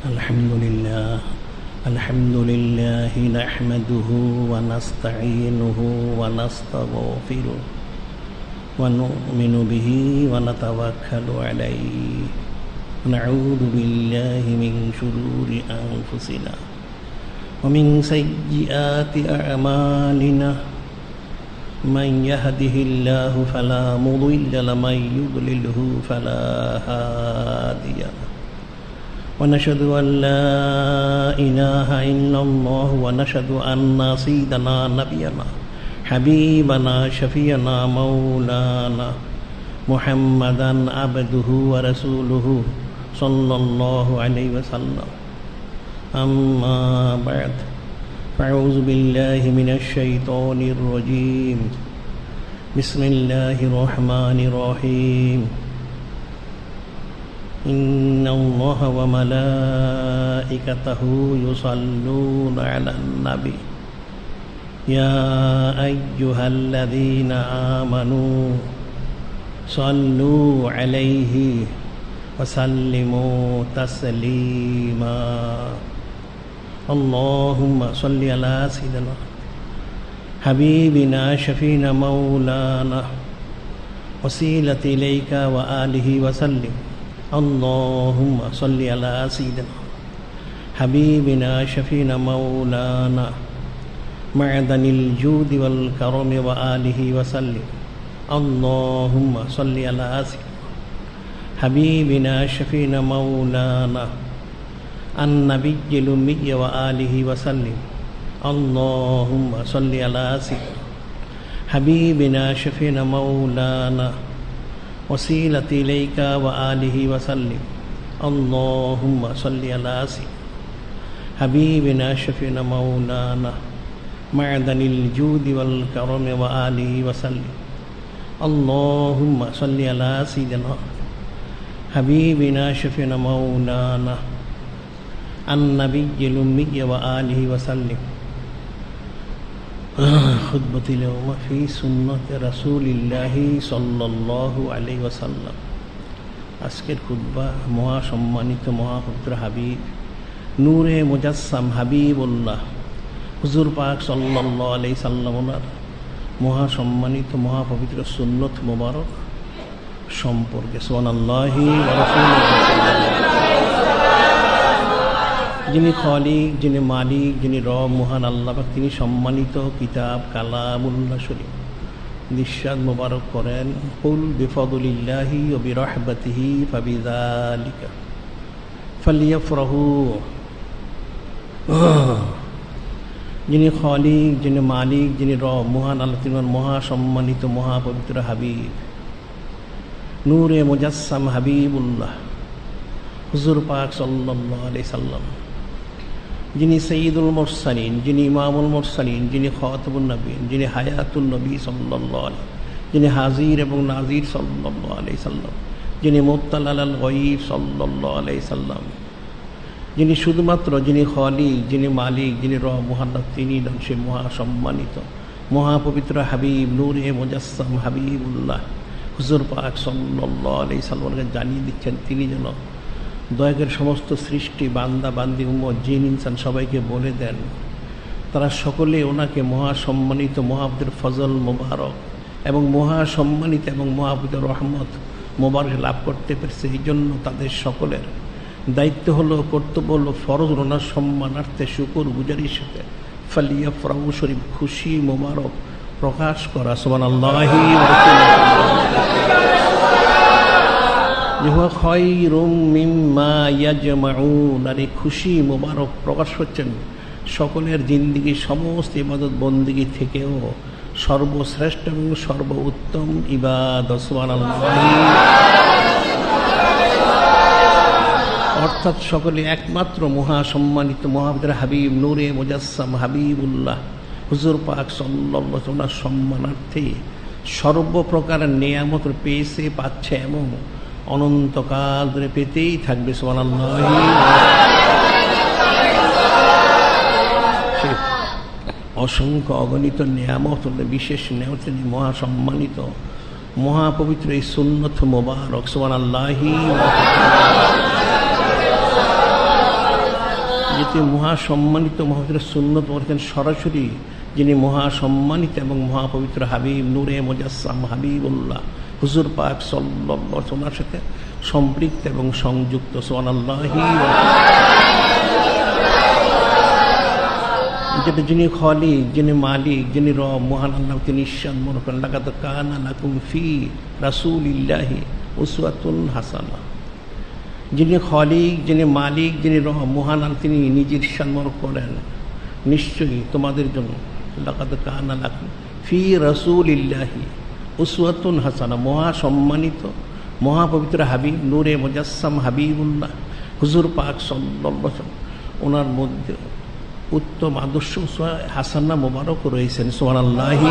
الحمد لله نحمده ونستعينه ونستغفره ونؤمن به ونتوكل عليه ونعوذ بالله من شرور أنفسنا ومن سيئات أعمالنا من يهده الله فلا مضل له ومن يضلله فلا هادي له ونشهد أن لا إله إلا الله ونشهد أن سيدنا نبينا حبيبنا شفيعنا مولانا محمدا عبده ورسوله صلى الله عليه وسلم أما بعد فأعوذ بالله من الشيطان الرجيم بسم الله الرحمن الرحيم إن الله وملائكته يصلون على النبي يا أيها الذين آمنوا صلوا عليه وسلموا تسليما اللهم صل على سيدنا حبيبنا شفينا مولانا وسيلة إليك وآله وسلم اللهم صل على سيدنا حبيبنا شفينا مولانا معدن الجود والكرم وآله وسلم اللهم صل على سيدنا حبيبنا شفينا مولانا النبي الأمي وآله وسلم اللهم صل على سيدنا حبيبنا شفينا مولانا وسيلة إليك وآله وسلم اللهم صل على سيدنا حبيبنا شفينا مولانا معدن الجود والكرم وآله وسلم اللهم صل على سيدنا حبيبنا شفينا مولانا النبي الأمي وآله وسلم خطبة اليوم في سنة رسول الله صلى الله عليه وسلم আজকের খুতবা মহা সম্মানিত মহাপবিত্র হাবিব নূরে মুজাসসাম হাবিবুল্লাহ হুজুর পাক সাল্লাল্লাহু আলাইহি সাল্লামের মহা সম্মানিত মহাপবিত্র সুন্নত মোবারক সম্পর্কে সুবহানাল্লাহি ওয়া রাসূলুহু যিনি খালিক, যিনি মালিক, যিনি রব মহান আল্লাহ পাক, তিনি সম্মানিত কিতাব কালামুল্লাহ শরীফ নিঃশ্বাদ মোবারক করেন কুল বিফদলিল্লাহি ওয়া বিরহমাতিহি ফাবিযালিকা ফালিয়াফরাহু। যিনি খালিক, যিনি মালিক, যিনি রব মহান আল্লাহ, তিনি মহা সম্মানিত মহাপবিত্র হাবিব নূরে মুজাসসাম হাবিবুল্লাহ হুজুর পাক সাল্লাল্লাহু আলাইহি সাল্লাম, যিনি সঈদুল মুরসালিন, যিনি ইমামুল মুরসালিন, যিনি খাতামুন নবীন, যিনি হায়াতুন নবী সাল্লাল্লাহু আলাইহি, যিনি হাজির এবং নাজির সাল্লাল্লাহু আলাইহি সাল্লাম, যিনি মুত্তালা আলাল গায়ব সাল্লাল্লাহু আলাইহি সাল্লাম, যিনি শুধুমাত্র যিনি খালিক, যিনি মালিক, যিনি রব মহান, তিনি সে মহা সম্মানিত মহাপবিত্র হাবিব নূরে মুজাসসাম হাবিবুল্লাহ হুজুর পাক সাল্লাল্লাহু আলাইহি সাল্লামকে জানিয়ে দিচ্ছেন তিনি যেন দয়া করে সমস্ত সৃষ্টি বান্দা বান্দি উম্মত জিন ইনসান সবাইকে বলে দেন তারা সকলে ওনাকে মহা সম্মানিত মহাপবিত্র ফজল মোবারক এবং মহা সম্মানিত এবং মহাপবিত্র রহমত মোবারক লাভ করতে পেরেছে। এই জন্য তাদের সকলের দায়িত্ব হলো, কর্তব্য হলো, ফরজ ওনার সম্মানার্থে শুকর গুজারির সাথে ফালিয়াফরাহু শরীফ খুশি মোবারক প্রকাশ করা সুবহানাল্লাহি ওয়া হুয়া খায়রুম মিম্মা ইয়াজমাউন। আর এই খুশি মোবারক প্রকাশ হচ্ছেন সকলের জিন্দিগি সমস্ত ইবাদত বন্দিগি থেকেও সর্বশ্রেষ্ঠ এবং সর্বোত্তম ইবাদত সুবহানাল্লাহি, অর্থাৎ সকলে একমাত্র মহা সম্মানিত মহাপবিত্র হাবিব নূরে মুজাসসাম হাবিবুল্লাহ হুজুর পাক সাল্লাল্লাহু আলাইহি ওয়াসাল্লাম সম্মানার্থে সর্বপ্রকার নেয়ামত পেয়েছে, পাচ্ছে এবং অনন্তকাল ধরে পেতেই থাকবে সুবহানাল্লাহি। অসংখ্য অগণিত নেয়ামত, বিশেষ নেয়ামত, মহা সম্মানিত মহাপবিত্র এই সুন্নত মোবারক সুবহানাল্লাহি। যেহেতু মহাসম্মানিত মহাপবিত্র সুন্নত বলেছেন সরাসরি যিনি মহাসম্মানিত এবং মহাপবিত্র হাবিব নূরে মুজাসসাম হাবিবুল্লাহ হুজুর পাক সাল্লাল্লাহু আলাইহি ওয়াসাল্লামের সাথে সম্পৃক্ত এবং সংযুক্ত। সুবহানাল্লাহি যেটা যিনি খালিক, যিনি মালিক, যিনি রব, মহান আল্লাহ, তিনি ইরশাদ মনে করেন লাকাদ কানা লাকুম ফি রাসূলিল্লাহি উসওয়াতুন হাসানাহ। যিনি খালিক, যিনি মালিক, যিনি রব, মহান আল্লাহ, তিনি নিজের ইরশাদ মনে করেন নিশ্চয়ই তোমাদের জন্য লাকাদ কানা লাকুম ফি রাসূলিল্লাহি উসওয়াতুন হাসানাহ, মহাসম্মানিত মহাপবিত্র হাবিব নূরে মুজাসসাম হাবিবুল্লাহ হুজুর পাক সাল্লাল্লাহু আলাইহি ওয়াসাল্লাম ওনার মধ্যে উত্তম আদর্শ হাসানা মোবারক রয়েছেন। সুবহানাল্লাহি।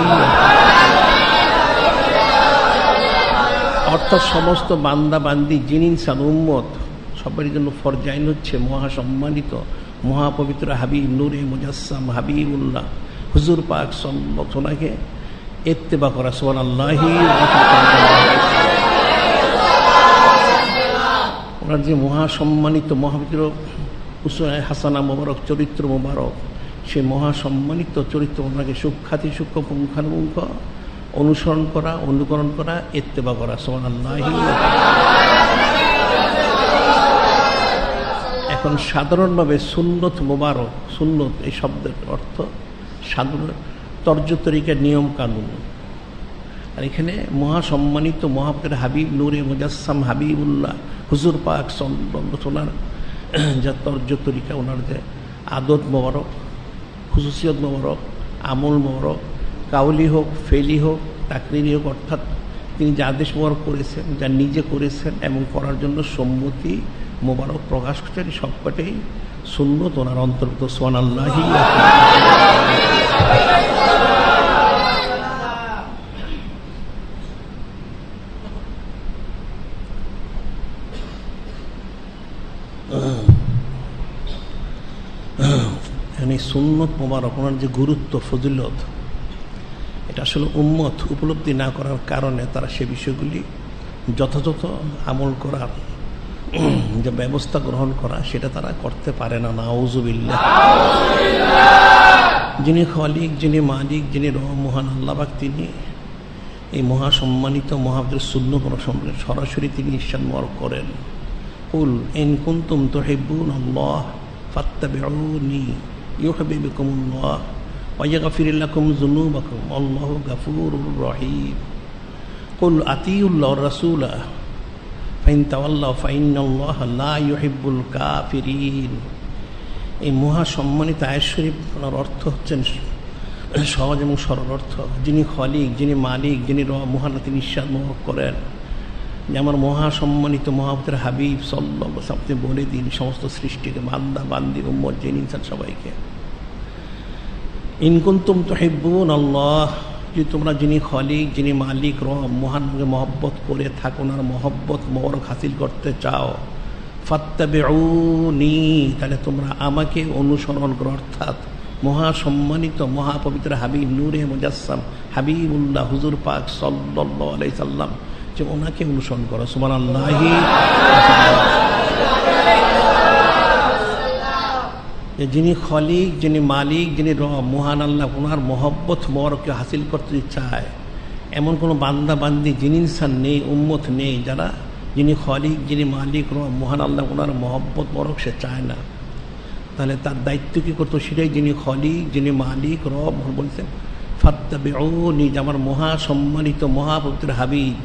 অর্থাৎ সমস্ত বান্দা বান্দি জিন ইনসান উম্মত সবারই জন্য ফরজাইন হচ্ছে মহাসম্মানিত মহাপবিত্র হাবিব নূরে মুজাসসাম হাবিবুল্লাহ হুজুর পাক সাল্লাল্লাহু আলাইহি ওয়াসাল্লামকে ইত্তেবা করা। সুবহানাল্লাহি। ওনার যে মহাসম্মানিত মহাপবিত্র উসওয়ায়ে হাসানা মোবারক, চরিত্র মোবারক, সে মহাসম্মানিত চরিত্র ওনাকে সুখ্যাতি সূক্ষ্ম পুঙ্খানুপুঙ্খ অনুসরণ করা, অনুকরণ করা, ইত্তেবা করা। সুবহানাল্লাহি। এখন সাধারণভাবে সুন্নত মোবারক, সুন্নত এই শব্দের অর্থ সাধারণ তর্জ তরিকার নিয়ম কানুন। আর এখানে মহাসম্মানিত মহাপবিত্র হাবিব নূরে মুজাসসাম হাবিবুল্লাহ হুজুর পাক সাল্লাল্লাহু আলাইহি ওয়াসাল্লাম যা তর্জ তরিকা, ওনার যে আদত মোবারক, খুসুসিয়ত মোবারক, আমল মোবারক, কাউলি হোক, ফেলি হোক, তাকরিরি হোক, অর্থাৎ তিনি যা আদেশ মোবারক করেছেন, যা নিজে করেছেন এবং করার জন্য সম্মতি মোবারক প্রকাশ করছেন, সবকটাই সুন্নত ওনার অন্তর্গত। সুবহানাল্লাহি। এই সুন্নত মোবারক ওনার যে গুরুত্ব, ফজিলত, এটা আসলে উম্মত উপলব্ধি না করার কারণে তারা সে বিষয়গুলি যথাযথ আমল করার যে ব্যবস্থা গ্রহণ করা সেটা তারা করতে পারে না। নাউযুবিল্লাহ। যিনি খালিক, যিনি মালিক, যিনি রব, মহান আল্লাহ পাক, তিনি এই মহাসম্মানিত মহাপবিত্র সুন্নত সম্পর্কে সরাসরি তিনি ইরশাদ মোবারক করেন, কুল ইন কুনতুম তুহিব্বুনাল্লাহ ফাত্তাবিউনি ইউহিব্বুকুমুল্লাহ ওয়া ইয়াগফির লাকুম যুনুবাকুম আল্লাহু গাফুরুর রহিম। কুল আতিউল্লাহ ওয়ার রাসূলা ফাইন তাওয়াল্লাউ ফাইন্নাল্লাহা লা ইউহিব্বুল কাফিরিন। এই মহাসম্মানিত আয়াত শরীফ ওনার অর্থ হচ্ছেন সহজ এবং সরল অর্থ। যিনি খালিক, যিনি মালিক, যিনি রব, মহান, তিনি ইরশাদ মোবারক করেন যে আমার মহাসম্মানিত মহাপবিত্র হাবিব সাল্লাল্লাহু আলাইহি ওয়াসাল্লাম, আপনি বলে দিন সমস্ত সৃষ্টিকে, বান্দা বান্দি উম্মত জিন ইনসান সবাইকে, ইন কুনতুম তুহিব্বুনাল্লাহ, যে তোমরা যিনি খালিক, যিনি মালিক, রব, মহানকে মহব্বত করে থাকো, ওনার মহব্বত মোবারক হাসিল করতে চাও, ফাত্তাবিউনি, তাহলে তোমরা আমাকে অনুসরণ করো। অর্থাৎ মহাসম্মানিত মহাপবিত্র হাবিব নূরে মুজাসসাম হাবিবুল্লাহ হুজুর পাক সাল্লাল্লাহু আলাইহি সাল্লাম, যে ওনাকে অনুসরণ করো। সুবহানাল্লাহি। যিনি খালিক, যিনি মালিক, যিনি রব, মহান আল্লাহ, ওনার মহব্বত মোবারককে হাসিল করতে চায় এমন কোনো বান্দা বান্দি জিন ইনসান নেই, উম্মত নেই যারা যিনি খালিক, যিনি মালিক, রব, মহান আল্লাহ, ওনার মহব্বত মোবারক সে চায় না। তাহলে তার দায়িত্ব কী করতো? সেটাই যিনি খালিক, যিনি মালিক, রব বলছেন ফাত্তাবিউনি, যে আমার মহাসম্মানিত মহাপবিত্র হাবিব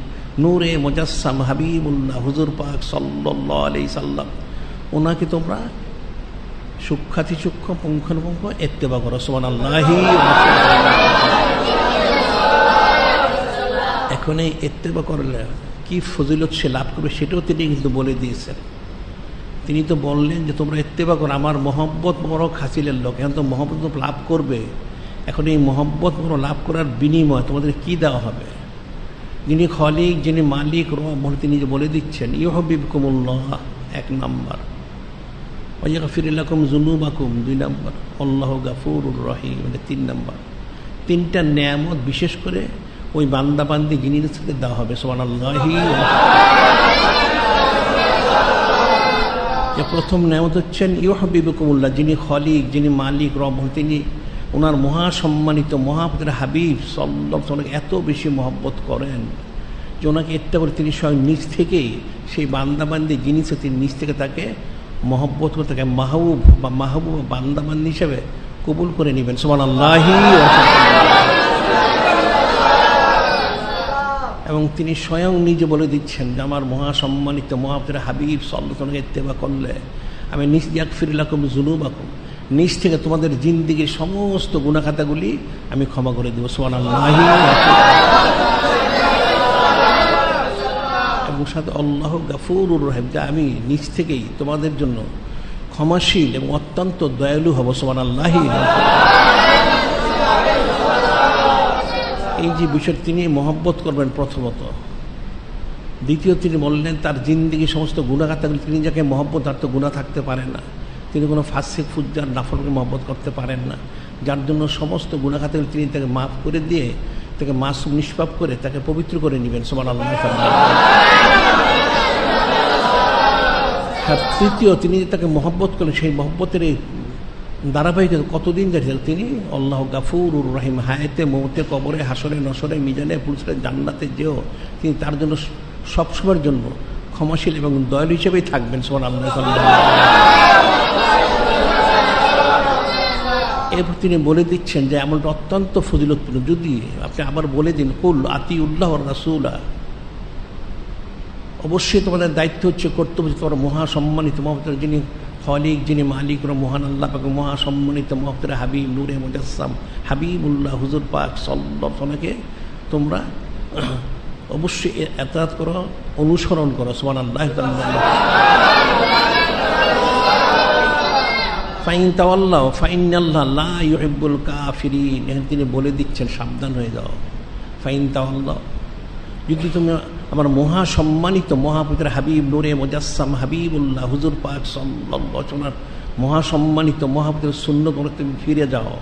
নূরে মুজাসসাম হাবিবুল্লাহ হুজুর পাক সাল্লাল্লাহু আলাইহি সাল্লাম, ওনাকে তোমরা সুখ্যাতি সূক্ষ্ম পুঙ্খানুপুঙ্খ ইত্তেবা করো। সুবহানাল্লাহি। এখন এই ইত্তেবা করলে কি ফজিলত সে লাভ করবে সেটাও তিনি কিন্তু বলে দিয়েছেন। তিনি তো বললেন যে তোমরা ইত্তেবা করো, আমার মহব্বত মোবারক হাসিলের লোক, এখন তো মহব্বত লাভ করবে। এখন এই মহব্বত মোবারক লাভ করার বিনিময় তোমাদের কি দেওয়া হবে? যিনি খালিক, যিনি মালিক, রব, তিনি যে বলে দিচ্ছেন ইউহিব্বুকুমুল্লাহ, এক নাম্বার, ওয়া ইয়াগফির লাকুম যুনুবাকুম, দুই নাম্বার, আল্লাহু গাফুরুর রহিম, মানে তিন নাম্বার। তিনটা নেয়ামত বিশেষ করে ওই বান্দা বান্দি জিনের সাথে দেওয়া হবে। সুবহানাল্লাহি। প্রথম নেয়ামত হচ্ছেন ইউহাবিবুকুমুল্লাহ, যিনি খলিক, যিনি মালিক, রব, তিনি ওনার মহাসম্মানিত মহাপুত্র হাবিব সাল্লাল্লাহু আলাইহি ওয়াসাল্লাম এত বেশি মহব্বত করেন যে ওনাকে ইচ্ছা করে তিনি স্বয়ং নিজ থেকেই সেই বান্দাবান্দি জিনিস তিনি নিজ থেকে তাকে মহব্বত করে তাকে মাহবুব বা মাহবুব বান্দাবান্দি হিসেবে কবুল করে নেবেন। সুবহানাল্লাহি ওয়া এবং তিনি স্বয়ং নিজে বলে দিচ্ছেন যে আমার মহাসম্মানিত মহাপুত্র হাবিব সাল্লাল্লাহু আলাইহি ওয়াসাল্লামকে ইত্তেবা করলে আমি নিজ ইয়াগফির লাকুম যুনুবাকুম, নিজ থেকে তোমাদের জিন্দেগির সমস্ত গুনাহ খাতাগুলি আমি ক্ষমা করে দেব। সুবহানাল্লাহি ওয়া এবং সাথে আল্লাহ গাফুরুর রহিম, যে আমি নিজ থেকেই তোমাদের জন্য ক্ষমাশীল এবং অত্যন্ত দয়ালু হব। সুবহানাল্লাহি ওয়া এই যে বিষয় তিনি মহব্বত করবেন প্রথমত। দ্বিতীয় তিনি বললেন তার জিন্দেগি সমস্ত গুনাহ খাতাগুলি, তিনি যাকে মহব্বত, তার তো গুনাহ থাকতে পারে না, তিনি কোনো ফাসিক ফুজ্জার নাফরমানকে মহব্বত করতে পারেন না, যার জন্য সমস্ত গুনাহ খাতাগুলি তিনি তাকে মাফ করে দিয়ে তাকে মাসুম নিষ্পাপ করে তাকে পবিত্র করে নেবেন। সুবহানাল্লাহ। আর তৃতীয় তিনি যে তাকে মহব্বত করেন, সেই মহব্বতের এই ধারাবাহিকতা কতদিন যাচ্ছে, তিনি আল্লাহ গাফুরুর রহিম, হায়াতে মৌতে কবরে হাসরে নসরে মিজানে পুরস্কারে জান্নাতে যেও তিনি তার জন্য সবসময়ের জন্য ক্ষমাশীল এবং দয়ালু হিসেবেই থাকবেন। সুবহানাল্লাহ। এরপর তিনি বলে দিচ্ছেন যে এমনটা অত্যন্ত ফজিলতপূর্ণ, যদি আপনি আবার বলে দিন কুল আতিউল্লাহ ওয়া রাসূলা, অবশ্যই তোমাদের দায়িত্ব হচ্ছে, কর্তব্য হচ্ছে তোমার মহাসম্মানিত মহব্বতের যিনি খলিক, যিনি মালিক, মহান আল্লাহ পাক, মহাসম্মানিত মহব্বতের হাবিব নূরে মুজাসসাম হাবিবুল্লাহ হুজুর পাক সাল্লাল্লাহু আলাইহি ওয়াসাল্লামকে তোমরা অবশ্যই ইতাআত করো, অনুসরণ করো। সুবহানাল্লাহ। ফাইন তাওয়াল্লাও ফাইনাল্লাহ লা ইউহিব্বুল কাফিরিন, তিনি বলে দিচ্ছেন সাবধান হয়ে যাও। ফাইন তাওয়াল্লাও, যদি তুমি আমার মহাসম্মানিত মহাপুত্র হাবিব নূরে মুজাসসাম হাবিবুল্লাহ হুজুর পাক সাল্লাল্লাহু আলাইহি ওয়াসাল্লাম মহাসম্মানিত মহাপুত্রের সুন্নাত করে তুমি ফিরে যাও,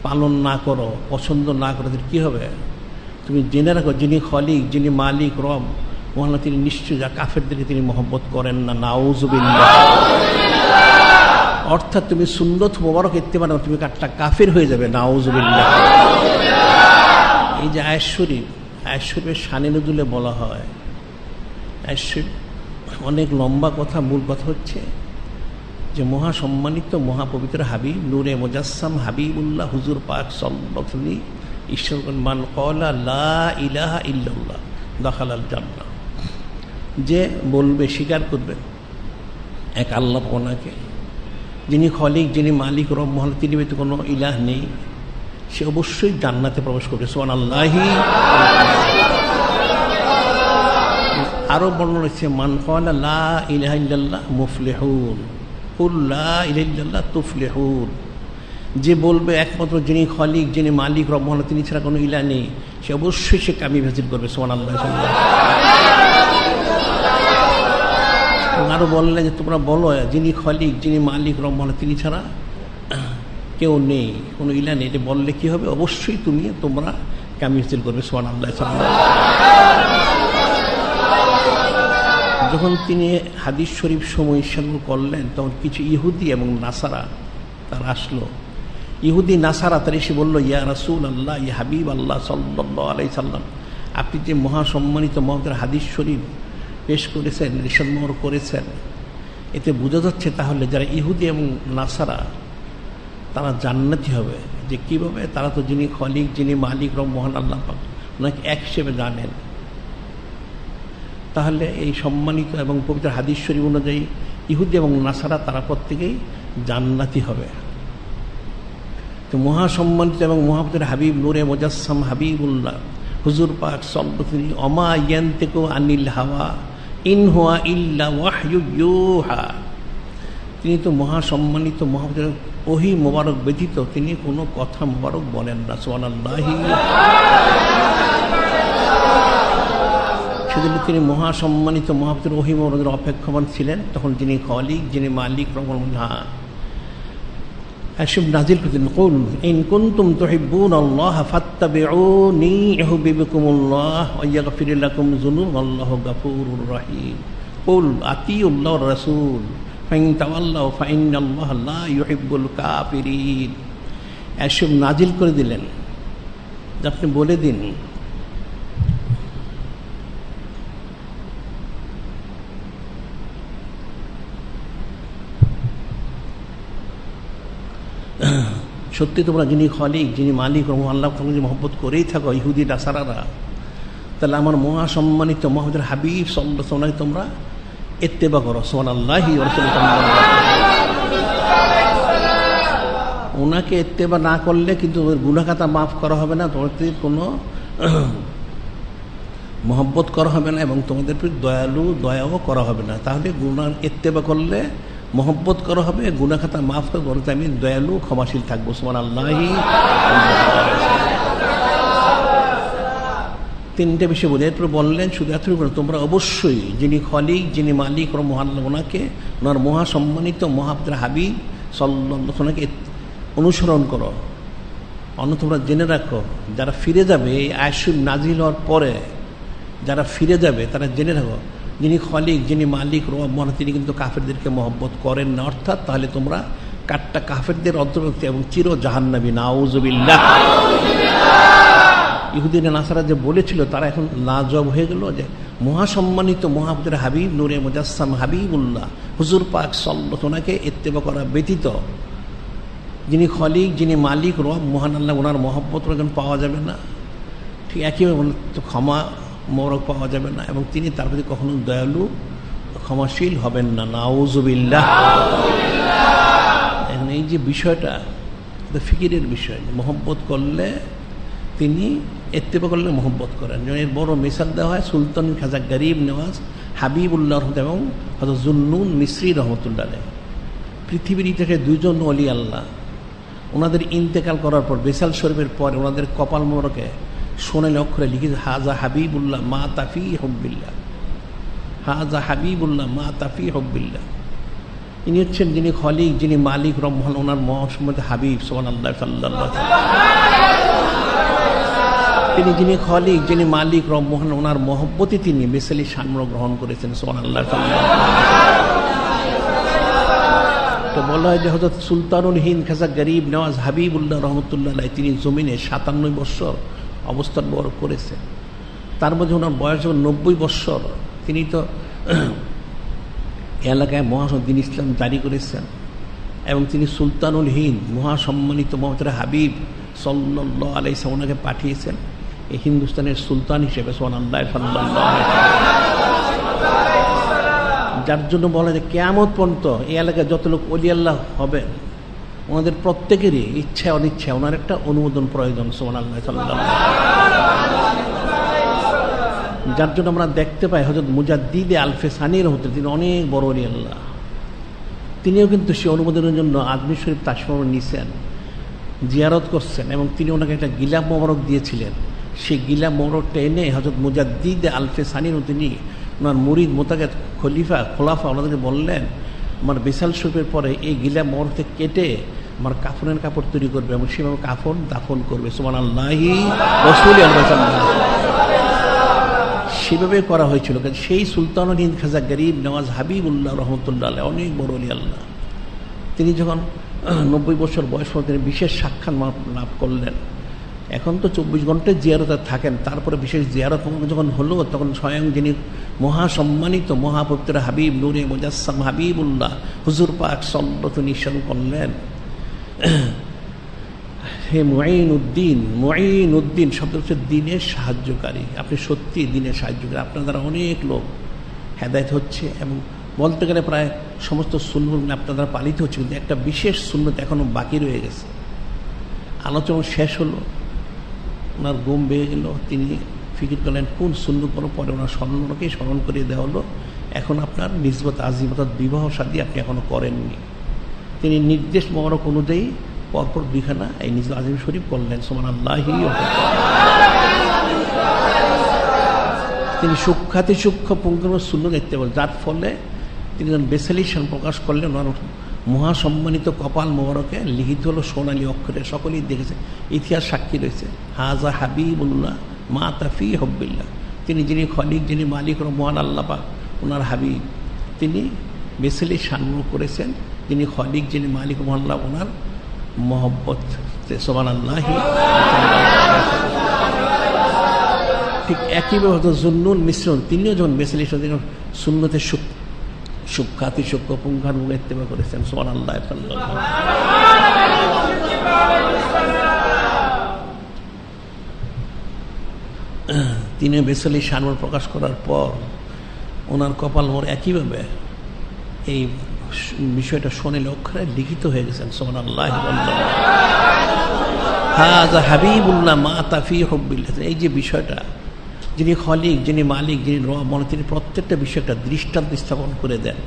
পালন না করো, পছন্দ না করো, কী হবে? তুমি জেনে রাখো যিনি খলিক, যিনি মালিক, রব মহান, তিনি নিশ্চয় যা কাফেরদেরকে তিনি মহব্বত করেন না। নাউযুবিল্লাহ। অর্থাৎ তুমি সুন্নত মোবারক ইত্তেবা না, তুমি একটা কাফের হয়ে যাবে। নাউযুবিল্লাহ। এই যে আয়াত শরীফ, আয়াত শরীফের শানে নুজুলে বলা হয়, আয়াত শরীফ অনেক লম্বা কথা, মূল কথা হচ্ছে যে মহাসম্মানিত মহাপবিত্র হাবিব নূরে মুজাসসাম হাবিবুল্লাহ হুজুর পাক সাল্লাল্লাহু আলাইহি ওয়াসাল্লাম ঈশ্বর মান ক্বালা লা ইলাহা ইল্লাল্লাহ দাখালাল জান্নাহ, যে বলবে, স্বীকার করবে এক আল্লাহ ওনাকে, যিনি খলিক, যিনি মালিক, রব মহান, তিনি ব্যতীত কোনো ইলাহ নেই, সে অবশ্যই জান্নাতে প্রবেশ করবে। সুবহানাল্লাহি। আরও বর্ণনা রয়েছে মান ক্বালা লা ইলাহা ইল্লাল্লাহ মুফলিহুন, কুল লা ইলাহা ইল্লাল্লাহ তুফলিহুন, যে বলবে একমাত্র যিনি খলিক, যিনি মালিক, রব মহান, তিনি ছাড়া কোনো ইলাহ নেই, সে অবশ্যই সে কামিয়াবি হাসিল করবে। সুবহানাল্লাহ। আরও বললেন যে তোমরা বলো যিনি খলিক, যিনি মালিক, রব মহান, তিনি ছাড়া কেউ নেই, কোনো ইলাহ নেই, এটা বললে কী হবে? অবশ্যই তোমরা কামিয়াবি হাসিল করবে। সুবহানাল্লাহ। যখন তিনি হাদিস শরীফ সমূহ ইরশাদ করলেন, তখন কিছু ইহুদি এবং নাসারা তারা আসলো। ইহুদি নাসারা তারা এসে বলল, ইয়া রাসূলুল্লাহ, ইয়া হাবিব আল্লাহ সাল্লাল্লাহু আলাইহি সাল্লাম, আপনি যে মহাসম্মানিত মহব্বতের হাদিস শরীফ পেশ করেছেন, ইরশাদ করেছেন, এতে বোঝা যাচ্ছে তাহলে যারা ইহুদি এবং নাসারা তারা জান্নাতি হবে। যে কীভাবে? তারা তো যিনি খলিক, যিনি মালিক, রব মহান আল্লাহ পাক ওনাকে এক হিসেবে জানেন। তাহলে এই সম্মানিত এবং পবিত্র হাদিস শরীফ অনুযায়ী ইহুদি এবং নাসারা তারা প্রত্যেকেই জান্নাতি হবে। তো মহাসম্মানিত এবং মহাপবিত্র হাবিব নূরে মুজাসসাম হাবিবুল্লাহ হুজুর পাক সাল্লাল্লাহু আলাইহি ওয়াসাল্লাম অমা ইয়ান্তিকু আনিল হাওয়া ইন হুয়া ইল্লা ওয়াহয়ু ইউহা, তিনি তো মহাসম্মানিত মহাপবিত্র ওহী মোবারক ব্যতীত তিনি কোনো কথা মোবারক বলেন না। সুবহানাল্লাহি। সেজন্য তিনি মহাসম্মানিত মহাপবিত্র ওহী মোবারকের অপেক্ষমান ছিলেন। তখন যিনি খলিক, যিনি মালিক, হ্যাঁ এসব নাজিল করতেন, কুল ইন কুনতুম তুহিব্বুনাল্লাহ ফাত্তাবিউনি ইউহিব্বুকুমুল্লাহ ওয়া ইয়াগফির লাকুম যুনুবাল্লাহু গাফুরুর রহিম। কুল আতিউল্লাহ রাসূল ফাইন তাওয়াল্লাউ ফাইন্নাল্লাহা লা ইউহিব্বুল কাফিরিন। এসব নাজিল করে দিলেন যে আপনি বলে দিন সত্যি তোমরা যিনি খালিক, যিনি মালিক ও আল্লাহ তোমরা যদি মহব্বত করেই থাকো ইহুদি নাসারারা, তাহলে আমার মহাসম্মানিত মুহাম্মদের হাবিব সাল্লাল্লাহু আলাইহি ওয়াসাল্লাম তোমরা ইত্তেবা করো। সুবহানাল্লাহি ওয়া রাসূলুল্লাহ। ওনাকে ইত্তেবা না করলে কিন্তু গুনাহ খাতা মাফ করা হবে না, তোমাদের কোনো মহব্বত করা হবে না এবং তোমাদের প্রতি দয়াও করা হবে না। তাহলে গুনাহ ইত্তেবা করলে মহব্বত করা হবে, গুনাহ খাতা মাফ করে বলতে আমি দয়ালু ক্ষমাশীল থাকবো। সুবহানাল্লাহি। তিনটে বিষয় বলে এরপর বললেন শুধু এতটুকু করে তোমরা অবশ্যই যিনি খালিক, যিনি মালিক ও মহান ওনাকে, ওনার মহাসম্মানিত মহাপুত্র হাবিব সাল্লাল্লাহু আলাইহি ওয়াসাল্লামকে অনুসরণ করো। অন্য তোমরা জেনে রাখো যারা ফিরে যাবে এই আয়াত নাজিল হওয়ার পরে যারা ফিরে যাবে তারা জেনে রাখো যিনি খালিক, যিনি মালিক রব মহান তিনি কিন্তু কাফেরদেরকে মহব্বত করেন না। অর্থাৎ তাহলে তোমরা কাট্টা কাফেরদের অন্তর্ভুক্ত এবং চির জাহান্নামী। নাউযুবিল্লাহ। ইহুদিরা নাসারা যে বলেছিল তারা এখন লাজবাব হয়ে গেল যে মহাসম্মানিত মহাপুত্র হাবিব নূরে মুজাসসাম হাবিবুল্লাহ হুজুর পাক সাল্লাল্লাহু ওনাকে ইত্তেবা করা ব্যতীত যিনি খালিক, যিনি মালিক রব মহান আল্লাহ ওনার মহব্বত পাওয়া যাবে না। ঠিক একইভাবে ক্ষমা মোরক পাওয়া যাবে না এবং তিনি তার প্রতি কখনো দয়ালু ক্ষমাশীল হবেন না। নাউযুবিল্লাহ। এখন এই যে বিষয়টা ফিকিরের বিষয়, মহব্বত করলে তিনি ইত্তেবা করলে মহব্বত করেন। এর বড় মিসাল দেওয়া হয় সুলতান খাজা গরিব নেওয়াজ হাবিবুল্লাহ এবং হযরত জুন্নুন মিসরি রহমতুল্লাহ আলাইহি। পৃথিবীর ইতিহাসে দুইজন ওলি আল্লাহ ওনাদের ইন্তেকাল করার পর বেসাল শরীফের পরে ওনাদের কপাল মোবারকে সোনালি অক্ষরে লিখিত হাজা হাবিবুল্লাহ মা তাফি হুব্বিল্লাহ, হাজা হাবিবুল্লাহ মা তাফি হুব্বিল্লাহ। ইনি হচ্ছেন যিনি খালিক, যিনি মালিক রব মহান ওনার মহাসম্মানিত হাবিব সুবহানাল্লাহ সাল্লাল্লাহু আলাইহি ওয়াসাল্লাম। তিনি যিনি খালিক, যিনি মালিক রব মহান ওনার মহব্বতে তিনি বেসালি শান গ্রহণ করেছেন। সুবহানাল্লাহ সাল্লাল্লাহু আলাইহি ওয়াসাল্লাম। তো বলা হয় যে হযরত সুলতানুল হিন্দ খাজা গরিব নেওয়াজ হাবিবুল্লাহ রহমতুল্লাহ আলাইহি তিনি জমিনে 97 বছর অবস্থান বড় করেছেন। তার মধ্যে ওনার বয়স যখন 90 বছর, তিনি তো এলাকায় মহাসদ্দিন ইসলাম জারি করেছেন এবং তিনি সুলতানুল হিন্দ মহাসম্মানিত মহাপুত্র হাবিব সাল্লাল্লাহু আলাইহি ওয়াসাল্লাম ওনাকে পাঠিয়েছেন এই হিন্দুস্তানের সুলতান হিসেবে। সুবহানাল্লাহ সাল্লাল্লাহু আলাইহি ওয়াসাল্লাম। যার জন্য বলা যায় কিয়ামত পর্যন্ত এই এলাকায় যত লোক ওলি আল্লাহ হবেন ওনাদের প্রত্যেকেরই ইচ্ছা অনিচ্ছা ওনার একটা অনুমোদন প্রয়োজন। সুবহানাল্লাহ সাল্লাল্লাহু আলাইহি ওয়াসাল্লাম। যার জন্য আমরা দেখতে পাই হযরত মুজাদ্দিদে আলফে সানি রহমতুল্লাহ তিনি অনেক বড় ওলি আল্লাহ, তিনিও কিন্তু সেই অনুমোদনের জন্য আজমির শরীফ তাশরিফ নিয়েছেন, জিয়ারত করছেন এবং তিনি ওনাকে একটা গিলাপ মোবারক দিয়েছিলেন। সেই গিলাপ মোবারকটা এনে হযরত মুজাদ্দিদে আলফে সানি তিনি ওনার মুরিদ মোতাকাদ খোলাফা ওনাদেরকে বললেন আমার বেসাল শরীফের পরে এই গিলাপ মোবারককে কেটে আমার কাফনের কাপড় তৈরি করবে এবং সেভাবে কাফন দাফন করবে। সুবহানাল্লাহি রাসূলুল্লাহ সাল্লাল্লাহু আলাইহি ওয়াসাল্লাম। সেভাবে করা হয়েছিল। সেই সুলতানুল হিন্দ খাজা গরিব নেওয়াজ হাবিবুল্লাহ রহমতুল্লাহ আলাইহি অনেক বড় ওলি আল্লাহ, তিনি যখন 90 বছর বয়স পর তিনি বিশেষ সাক্ষাৎ লাভ করলেন। এখন তো 24 ঘন্টায় জিয়ারতে থাকেন, তারপরে বিশেষ জিয়ারত যখন হলো তখন স্বয়ং যিনি মহাসম্মানিত মহাপবিত্র হাবিব নূরে মুজাসসাম হাবিবুল্লাহ হুজুর পাক সাল্লাল্লাহু আলাইহি ওয়াসাল্লাম করলেন হে মুঈনুদ্দিন। মুঈনুদ্দিন শব্দ হচ্ছে দিনের সাহায্যকারী। আপনি সত্যি দিনের সাহায্যকারী, আপনার দ্বারা অনেক লোক হেদায়েত হচ্ছে এবং বলতে গেলে প্রায় সমস্ত সুন্নত আপনার দ্বারা পালিত হচ্ছে, কিন্তু একটা বিশেষ সুন্নত এখনও বাকি রয়ে গেছে। আলোচনা শেষ হলো, ওনার ঘুম বেয়ে গেল, তিনি ফিকির করলেন কোন সুন্নত পরে ওনার স্মরণকেই স্মরণ করিয়ে দেওয়া হলো এখন আপনার নিসবত আজিম অর্থাৎ বিবাহ শাদী আপনি এখনও করেননি। তিনি নির্দেশ মোবারক অনুযায়ী পরপর 2খানা এই নিসবত আজিম শরীফ করলেন। সুবহানাল্লাহি ওয়া তিনি সূক্ষ্মাতি সূক্ষ্ম পুঙ্খানু শূন্য দেখতে বলেন, যার ফলে তিনি যখন বেসালিশন প্রকাশ করলেন ওনার মহাসম্মানিত কপাল মোবারকে লিখিত হলো সোনালী অক্ষরে, সকলেই দেখেছে, ইতিহাস সাক্ষী রয়েছে হাজা হাবিবুল্লাহ মা তাফি হুব্বিল্লাহ। তিনি যিনি খালিক, যিনি মালিক মহান আল্লাহ পাক ওনার হাবিব, তিনি বেসেলি শানমুখ করেছেন, যিনি খলিক, যিনি মালিক মহল্লা, ওনার মহব্বত। সুবহানাল্লাহ। ঠিক একইভাবে জুন্নুল মিশ্রণ, তিনিও যখন বেসেলি সুন্নতের সুখ্যাতি সূক্ষ্ম পুঙ্খানুপুঙ্খ ইত্তেবা করেছেন। সুবহানাল্লাহ। তিনি বেসেলি শানমুখ প্রকাশ করার পর ওনার কপাল মোর একইভাবে এই বিষয়টা সোনালী অক্ষরে লিখিত হয়ে গেছেন। সুবহানাল্লাহ। হাযা হাবিবুল্লাহ মাতা ফি হুব্বিল্লাহ। এই যে বিষয়টা, যিনি খলিক, যিনি মালিক, যিনি রব, তিনি প্রত্যেকটা বিষয় একটা দৃষ্টান্ত স্থাপন করে দেন।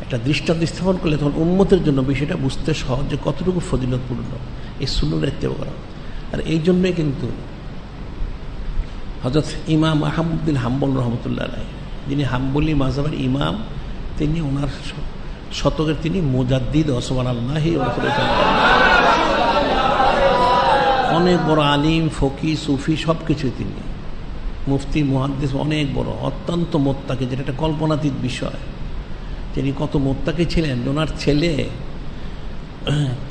একটা দৃষ্টান্ত স্থাপন করলে তখন উম্মতের জন্য বিষয়টা বুঝতে সহজ যে কতটুকু ফজিলতপূর্ণ এই সুন্নাহ ইত্তেবা করা। আর এই জন্যই কিন্তু হযরত ইমাম আহমদ বিন হাম্বল রহমতুল্লাহ আলাইহি, যিনি হাম্বলি মাযহাবের ইমাম, তিনি ওনার শতকের তিনি মুজাদ্দিদ। সুবহানাল্লাহ। অনেক বড় আলিম, ফকি, সুফি সব কিছুই তিনি, মুফতি, মুহাদ্দিস, অনেক বড়, অত্যন্ত মোত্তাকি, যেটা একটা কল্পনাতীত বিষয়। তিনি কত মোত্তাকি ছিলেন। ওনার ছেলে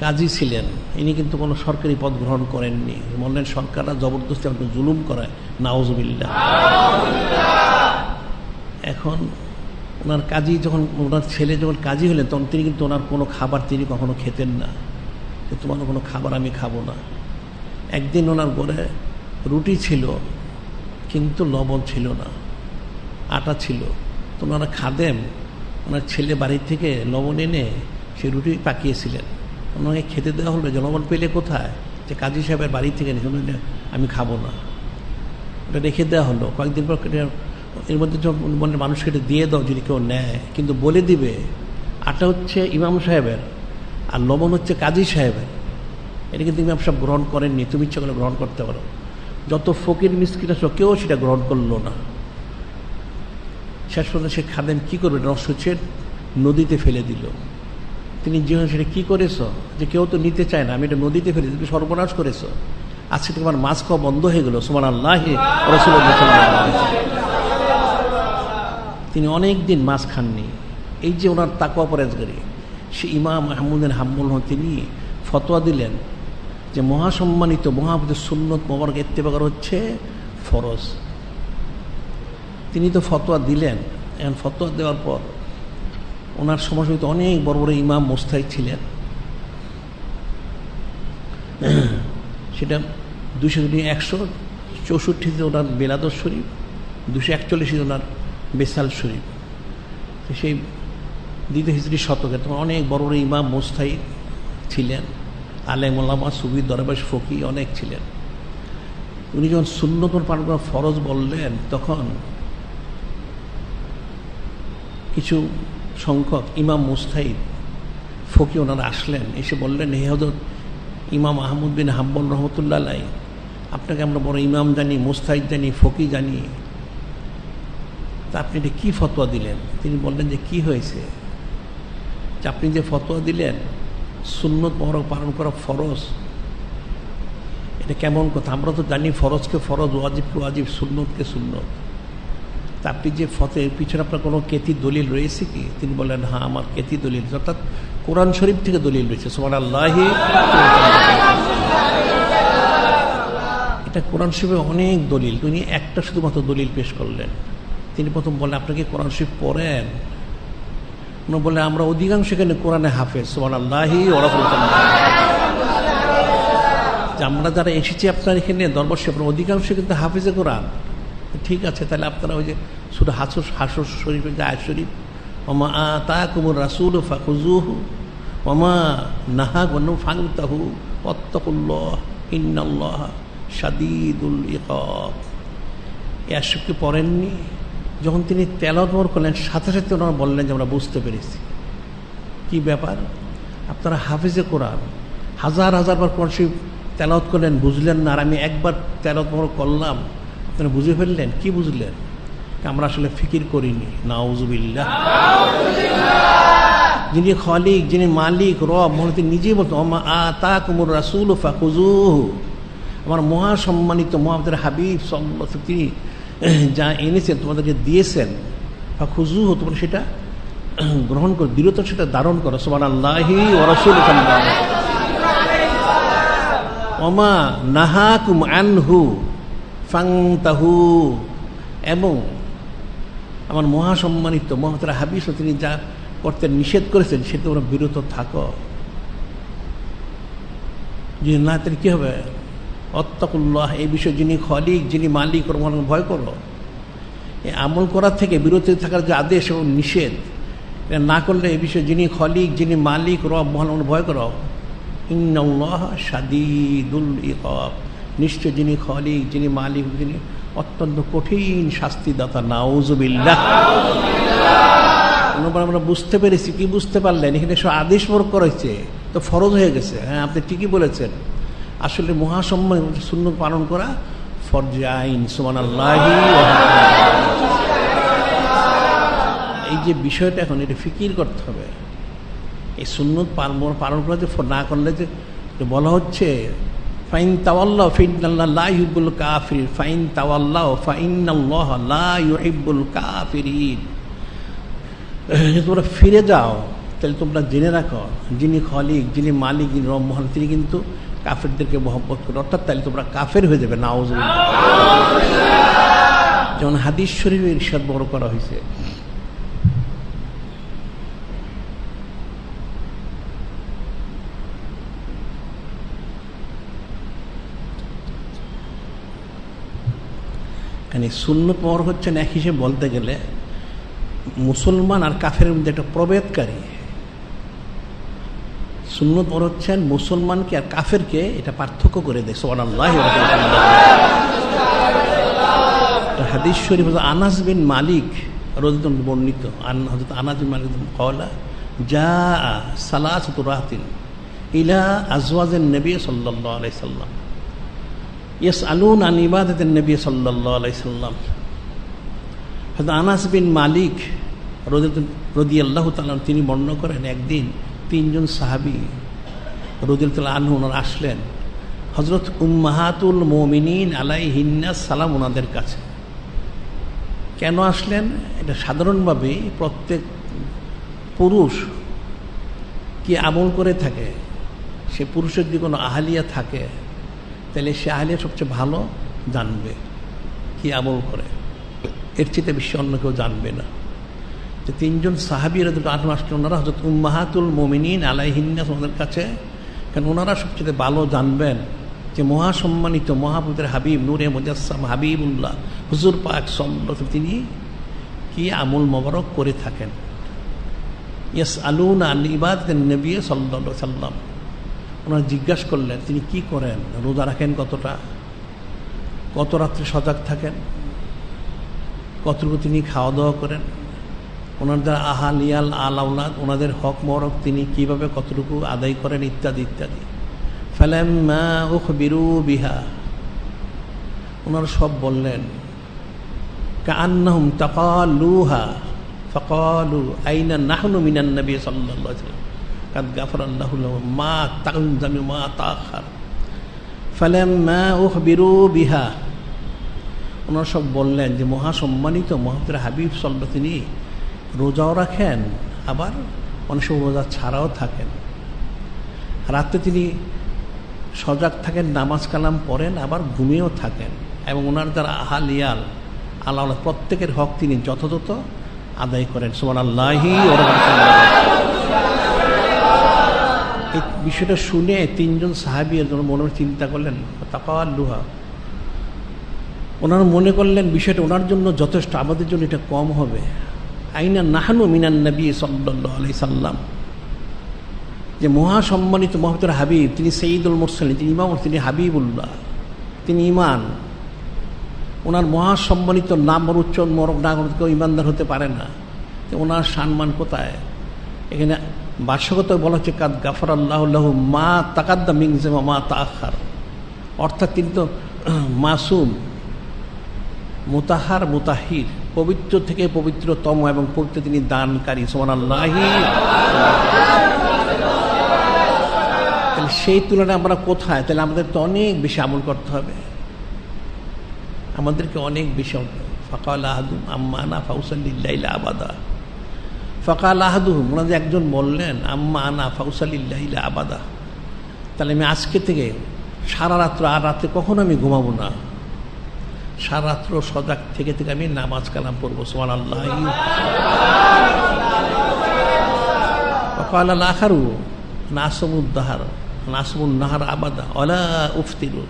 কাজী ছিলেন, ইনি কিন্তু কোনো সরকারি পদ গ্রহণ করেননি। বললেন সরকাররা জবরদস্তি আমাকে জুলুম করায়, নাউজুবিল্লাহ। এখন ওনার কাজী যখন, ওনার ছেলে যখন কাজী হলেন, তখন তিনি কিন্তু ওনার কোনো খাবার তিনি কখনো খেতেন না, যে তোমার কোনো খাবার আমি খাবো না। একদিন ওনার ঘরে রুটি ছিল কিন্তু লবণ ছিল না, আটা ছিল। তো ওনারা খাদেম, ওনার ছেলে বাড়ি থেকে লবণ এনে সেই রুটি পাকিয়েছিলেন। ওনাকে খেতে দেওয়া হলো, যে লবণ পেলে কোথায়, যে কাজী সাহেবের বাড়ি থেকে নিয়ে, আমি খাবো না। ওটা রেখে দেওয়া হলো। কয়েকদিন পর এর মধ্যে যখন বললেন মানুষকে এটা দিয়ে দাও যদি কেউ নেয়, কিন্তু বলে দিবে আটা হচ্ছে ইমাম সাহেবের আর লবণ হচ্ছে কাজী সাহেবের। এটা কিন্তু ইমাম সাহেব গ্রহণ করেননি, তুমি ইচ্ছা করে গ্রহণ করতে পারো। যত ফকির মিসকিন আসলো কেউ সেটা গ্রহণ করলো না। শেষ পর্যন্ত সে খাদেম কী করবে, নষ্ট হচ্ছে, নদীতে ফেলে দিল। তিনি জীবনে সেটা কী করেছ, যে কেউ তো নিতে চায় না, আমি এটা নদীতে ফেলে দিই, সর্বনাশ করেছ, আজকে তোমার মাছ খাওয়া বন্ধ হয়ে গেল। সুবহানাল্লাহ। রাসূলুল্লাহ সাল্লাল্লাহু আলাইহি ওয়াসাল্লাম তিনি অনেক দিন মাছ খাননি। এই যে ওনার তাকওয়া পরহেজগারি, সে ইমাম আহমদ বিন হাম্বল, তিনি ফতোয়া দিলেন যে মহাসম্মানিত মহাপুরুষ সুন্নত মোবারক ইত্তেবা করা হচ্ছে ফরজ। তিনি তো ফতোয়া দিলেন। এখন ফতোয়া দেওয়ার পর ওনার সমাজে তো অনেক বড় বড় ইমাম মুস্তাহিদ ছিলেন। সেটা 164 ওনার বেলাদত শরীফ, 241 ওনার বেসাল শরীফ। সেই দ্বিতীয় হিজরি শতকে তখন অনেক বড় বড় ইমাম মুস্তাহিদ ছিলেন, আলেম ওলামা, সুফি, দরবেশ, ফকি অনেক ছিলেন। উনি যখন সুন্নত পালন করা ফরজ বললেন, তখন কিছু সংখ্যক ইমাম মুস্তাহিদ ফকি ওনারা আসলেন, এসে বললেন, হে হযরত ইমাম আহমদ বিন হাম্বল রহমতুল্লাহ আলাইহি, আপনাকে আমরা বড় ইমাম জানি, মুস্তাহিদ জানি, ফকি জানি, তা আপনি এটা কী ফতোয়া দিলেন? তিনি বললেন যে কি হয়েছে, যে আপনি যে ফতোয়া দিলেন সুন্নত মোবারক পালন করা ফরজ, এটা কেমন কথা? আমরা তো জানি ফরজকে ফরজ, ওয়াজিবকে ওয়াজিব, সুন্নতকে সুন্নত। তা আপনি যে ফতের পিছনে আপনার কোনো কেতি দলিল রয়েছে কি? তিনি বললেন, হ্যাঁ, আমার কেতি দলিল, অর্থাৎ কোরআন শরীফ থেকে দলিল রয়েছে। সুবহানাল্লাহ। এটা কোরআন শরীফে অনেক দলিল, তিনি একটা শুধুমাত্র দলিল পেশ করলেন। তিনি প্রথম বললেন, আপনাকে কোরআন শরীফ পড়েন? উনি বললেন, আমরা অধিকাংশ এখানে কোরআনে হাফেজ। সুবহানাল্লাহ। আমরা যারা এসেছি আপনার এখানে দরবার শরীফ, অধিকাংশ কিন্তু হাফেজে কোরআন। ঠিক আছে, তাহলে আপনারা ওই যে শুধু হাসর শরীফের যে আয়াত শরীফ, ওমা আতাকুমুর রাসূল ফাখুযুহু ওমা নাহাকুম ফান্তাহু ওয়াত্তাকুল্লাহ ইন্নাল্লাহ শাদীদুল ইকাব, এই আয়াতটি পড়েননি? যখন তিনি তেলাওয়াত করলেন, সাথে সাথে ওনারা বললেন যে আমরা বুঝতে পেরেছি। কি ব্যাপার? আপনারা হাফেজে কোরআন, হাজার হাজার বার কোরআন শরীফ তেলাওয়াত করলেন, বুঝলেন না, আর আমি একবার তেলাওয়াত করলাম, আপনারা বুঝে ফেললেন। কি বুঝলেন? আমরা আসলে ফিকির করিনি। নাউজুবিল্লাহ। যিনি খালিক, যিনি মালিক, রব, তিনি নিজেই বলতেন, ওমা আতাকুমুর রাসূল ফাখুযুহু, আমার মহাসম্মানিত মুহাম্মদের হাবিব সাল্লাল্লাহু আলাইহি ওয়াসাল্লাম তিনি যা এনেছেন তোমাদেরকে দিয়েছেন, ফাখুযুহু, তোমরা সেটা গ্রহণ করো, দৃঢ়তার সেটা ধারণ করো। সুবহানাল্লাহি ওয়া রাসূলুহু সাল্লাল্লাহু আলাইহি ওয়া মা নাহাকুম আনহু ফান্তাহু, এবং আমার মহাসম্মানিত মহাতারা হাবিব তিনি যা করতে নিষেধ করেছেন সেটা তোমরা বিরত থাকো। যদি না তাহলে কী হবে? অত্তাকুল্লাহ, এই বিষয়ে যিনি খলিক, যিনি মালিক, ওর ভয় করো। এই আমল করার থেকে বিরত থাকার যে আদেশ এবং নিষেধ, এটা না করলে এই বিষয়ে যিনি খলিক, যিনি মালিক, রব মহান ভয় করো। ইন্নাল্লাহ শাদীদুল ইকাব, নিশ্চয় যিনি খলিক, যিনি মালিক, যিনি অত্যন্ত কঠিন শাস্তিদাতা। নাউযুবিল্লাহ। আমরা বুঝতে পেরেছি। কি বুঝতে পারলেন? এখানে সব আদেশ বর্গ করেছে, তো ফরজ হয়ে গেছে। হ্যাঁ, আপনি ঠিকই বলেছেন। আসলে মহাসম্মান সুন্নত পালন করা ফরজ আইন। সুবহানাল্লাহি ওয়া বিহামদিহি। এই যে বিষয়টা এখন এটা ফিকির করতে হবে। এই সুন্নত পালন করা যে না করলে যে বলা হচ্ছে ফাইন তাওয়াল্লাহু ফাইন্নাল্লাহা লা ইউহিব্বুল কাফিরিন, ফাইন তাওয়াল্লাহু ফাইন্নাল্লাহা লা ইউহিব্বুল কাফিরিন। তোমরা ফিরে যাও, তাহলে তোমরা জেনে রাখো যিনি খলিক, যিনি মালিক, যিনি রব মহান, তিনি কিন্তু কাফেরদেরকে মহব্বত করে। অর্থাৎ তাহলে তোমরা কাফের হয়ে যাবে। নাউযুবিল্লাহ। যেমন হাদিস শরীফে ইরশাদ বড় করা হয়েছে, সুন্নত পর হচ্ছেন এক হিসেবে বলতে গেলে মুসলমান আর কাফের মধ্যে একটা প্রভেদকারী। সুন্নত পর হচ্ছেন মুসলমানকে আর কাফেরকে এটা পার্থক্য করে দেয়। সুবহানাল্লাহি ওয়া বিহামদিহি। হাদিস শরীফ আনাস বিন মালিক রাদিয়াল্লাহু আনহু বর্ণিত, হযরত আনাস বিন মালিক ক্বালা জাআ সালাসাতু রাতিন ইলা আজওয়াজিন নবী সাল্লাল্লাহু আলাইহি সাল্লাম ইয়াসআলুন আন ইবাদাতিন নবী সাল্লাল্লাহু আলাইহি সাল্লাম। হযরত আনাস বিন মালিক রাদিয়াল্লাহু তাআলা তিনি বর্ণনা করেন, একদিন তিনজন সাহাবী রাদিয়াল্লাহু তাআলা আনহু ওনারা আসলেন হযরত উম্মাহাতুল মুমিনিন আলাইহিন্না সালাম ওনাদের কাছে। কেন আসলেন? এটা সাধারণভাবে প্রত্যেক পুরুষ কি আমল করে থাকে, সে পুরুষের যদি কোনো আহালিয়া থাকে তাহলে সে আহলিয়া সবচেয়ে ভালো জানবে কি আমল করে, এর চেয়ে বেশি অন্য কেউ জানবে না। যে তিনজন সাহাবীরা দুটো আঠম আসলে ওনারা হযরত উম্মাহাতুল মুমিনিন আলাইহিন্না ওনাদের কাছে, কারণ ওনারা সবচেয়ে ভালো জানবেন যে মহাসম্মানিত মহাপুত্রের হাবিব নূরে মুজাসসাম হাবিবুল্লাহ হুজুর পাক সাল্লাল্লাহু আলাইহি তিনি কি আমল মোবারক করে থাকেন। ইয়াসআলুনা আন ইবাদাতিন নবী সাল্লাল্লাহু আলাইহি সাল্লাম, ওনারা জিজ্ঞাসা করলেন তিনি কি করেন, রোজা রাখেন কতটা, কত রাত্রে সজাগ থাকেন, কতটুকু তিনি খাওয়া দাওয়া করেন, ওনাদের আহালিয়াল আলাউলাদ ওনাদের হক মরক তিনি কিভাবে কতটুকু আদায় করেন, ইত্যাদি ইত্যাদি। ফালাম্মা উখবিরু বিহা, ওনারা সব বললেন কাআন্নাহুম তাকালুহা ফাকালু আইনা নাহনু মিনান নবী সাল্লাল্লাহু আলাইহি ওয়াসাল্লাম কাদ গাফারাল্লাহু লাহু মা তাকদামা মা তাআখার। ফালাম্মা উখবিরু বিহা, ওনারা সব বললেন যে মহাসম্মানিত মহাপুত্র হাবিব সাল্লাল্লাহু তিনি রোজাও রাখেন, আবার অনেক সময় রোজা ছাড়াও থাকেন, রাতে তিনি সজাগ থাকেন, নামাজ কালাম পড়েন, আবার ঘুমিয়েও থাকেন, এবং ওনার যারা আহালিয়াল আল্লাহ প্রত্যেকের হক তিনি যথাযথ আদায় করেন। সুবহানাল্লাহি ওয়া বিহামদিহি। এই বিষয়টা শুনে তিনজন সাহাবী এর জন্য মনে চিন্তা করলেন, তাকাল্লুহা, ওনারা মনে করলেন বিষয়টা ওনার জন্য যথেষ্ট, আমাদের জন্য এটা কম হবে। আইনা নাহনু মিনান নবী সাল্লাল্লাহু আলাইহি সাল্লাম, যে মহাসম্মানিত মহাপুত্র হাবিব তিনি সঈদুল মুরসালিন, তিনি ইমাম, তিনি হাবিবুল্লাহ, তিনি ইমান, ওনার মহাসম্মানিত নাম উচ্চারণ মরক না করতে কেউ ইমানদার হতে পারে না। তো ওনার সম্মান কোথায়? এখানে বাসগত বলা হচ্ছে কাদ গাফারাল্লাহু লাহু মা তাকাদ্দাম মিন যামা মা তাআখার, অর্থাৎ তিনি তো মাসুম, মুতাহার মুতাহির, পবিত্র থেকে পবিত্রতম এবং পবিত্র তিনি দানকারী। সুবহানাল্লাহি। তাহলে সেই তুলনায় আমরা কোথায়? তাহলে আমাদের তো অনেক বেশি আমল করতে হবে, আমাদেরকে অনেক বেশি ফাকাল আহাদুহুম আম্মা আনা ফাউসাল্লিল লাইলা আবাদা। ফাকাল আহাদুহুম, ওনাদের একজন বললেন আম্মা আনা ফাউসাল্লিল লাইলা আবাদা, তাহলে আমি আজকে থেকে সারা রাত্র, আর রাতে কখনো আমি ঘুমাবো না, সারা রাত্র সজাগ থেকে থেকে আমি নামাজ কালাম পড়বো। সুবহানাল্লাহ। ফাকাল আল আখারু নাসমুদ্দাহার নাসমুন নাহার আবাদা ওয়ালা উফতিরু,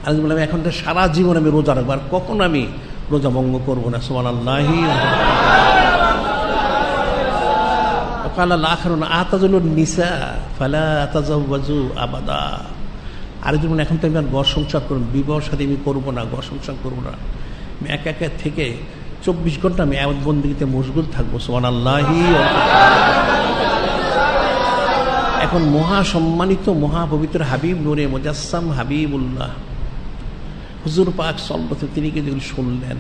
আর বললাম এখন তো সারা জীবন আমি রোজা রাখবো, আর কখনো আমি রোজা ভঙ্গ করবো না। সুবহানাল্লাহ। وقال الآخرون আতাজুলুন নিসা ফালা তাজাওয়াজু আবাদা, আরেকজন এখন তো আমি আর ঘর সংসার করবো, বিবাহের সাথে আমি করবো না, ঘর সংসার করবো না, আমি একা একা থেকে 24 ঘন্টা আমি ইবাদত বন্দেগীতে মশগুল থাকবো। সুবহানাল্লাহ। এখন মহা সম্মানিত মহাপবিত্র হাবিব নূরে মুজাসসাম হাবিবুল্লাহ হুজুর পাক সাল্লাল্লাহু আলাইহি ওয়াসাল্লাম তিনি কিন্তু শুনলেন,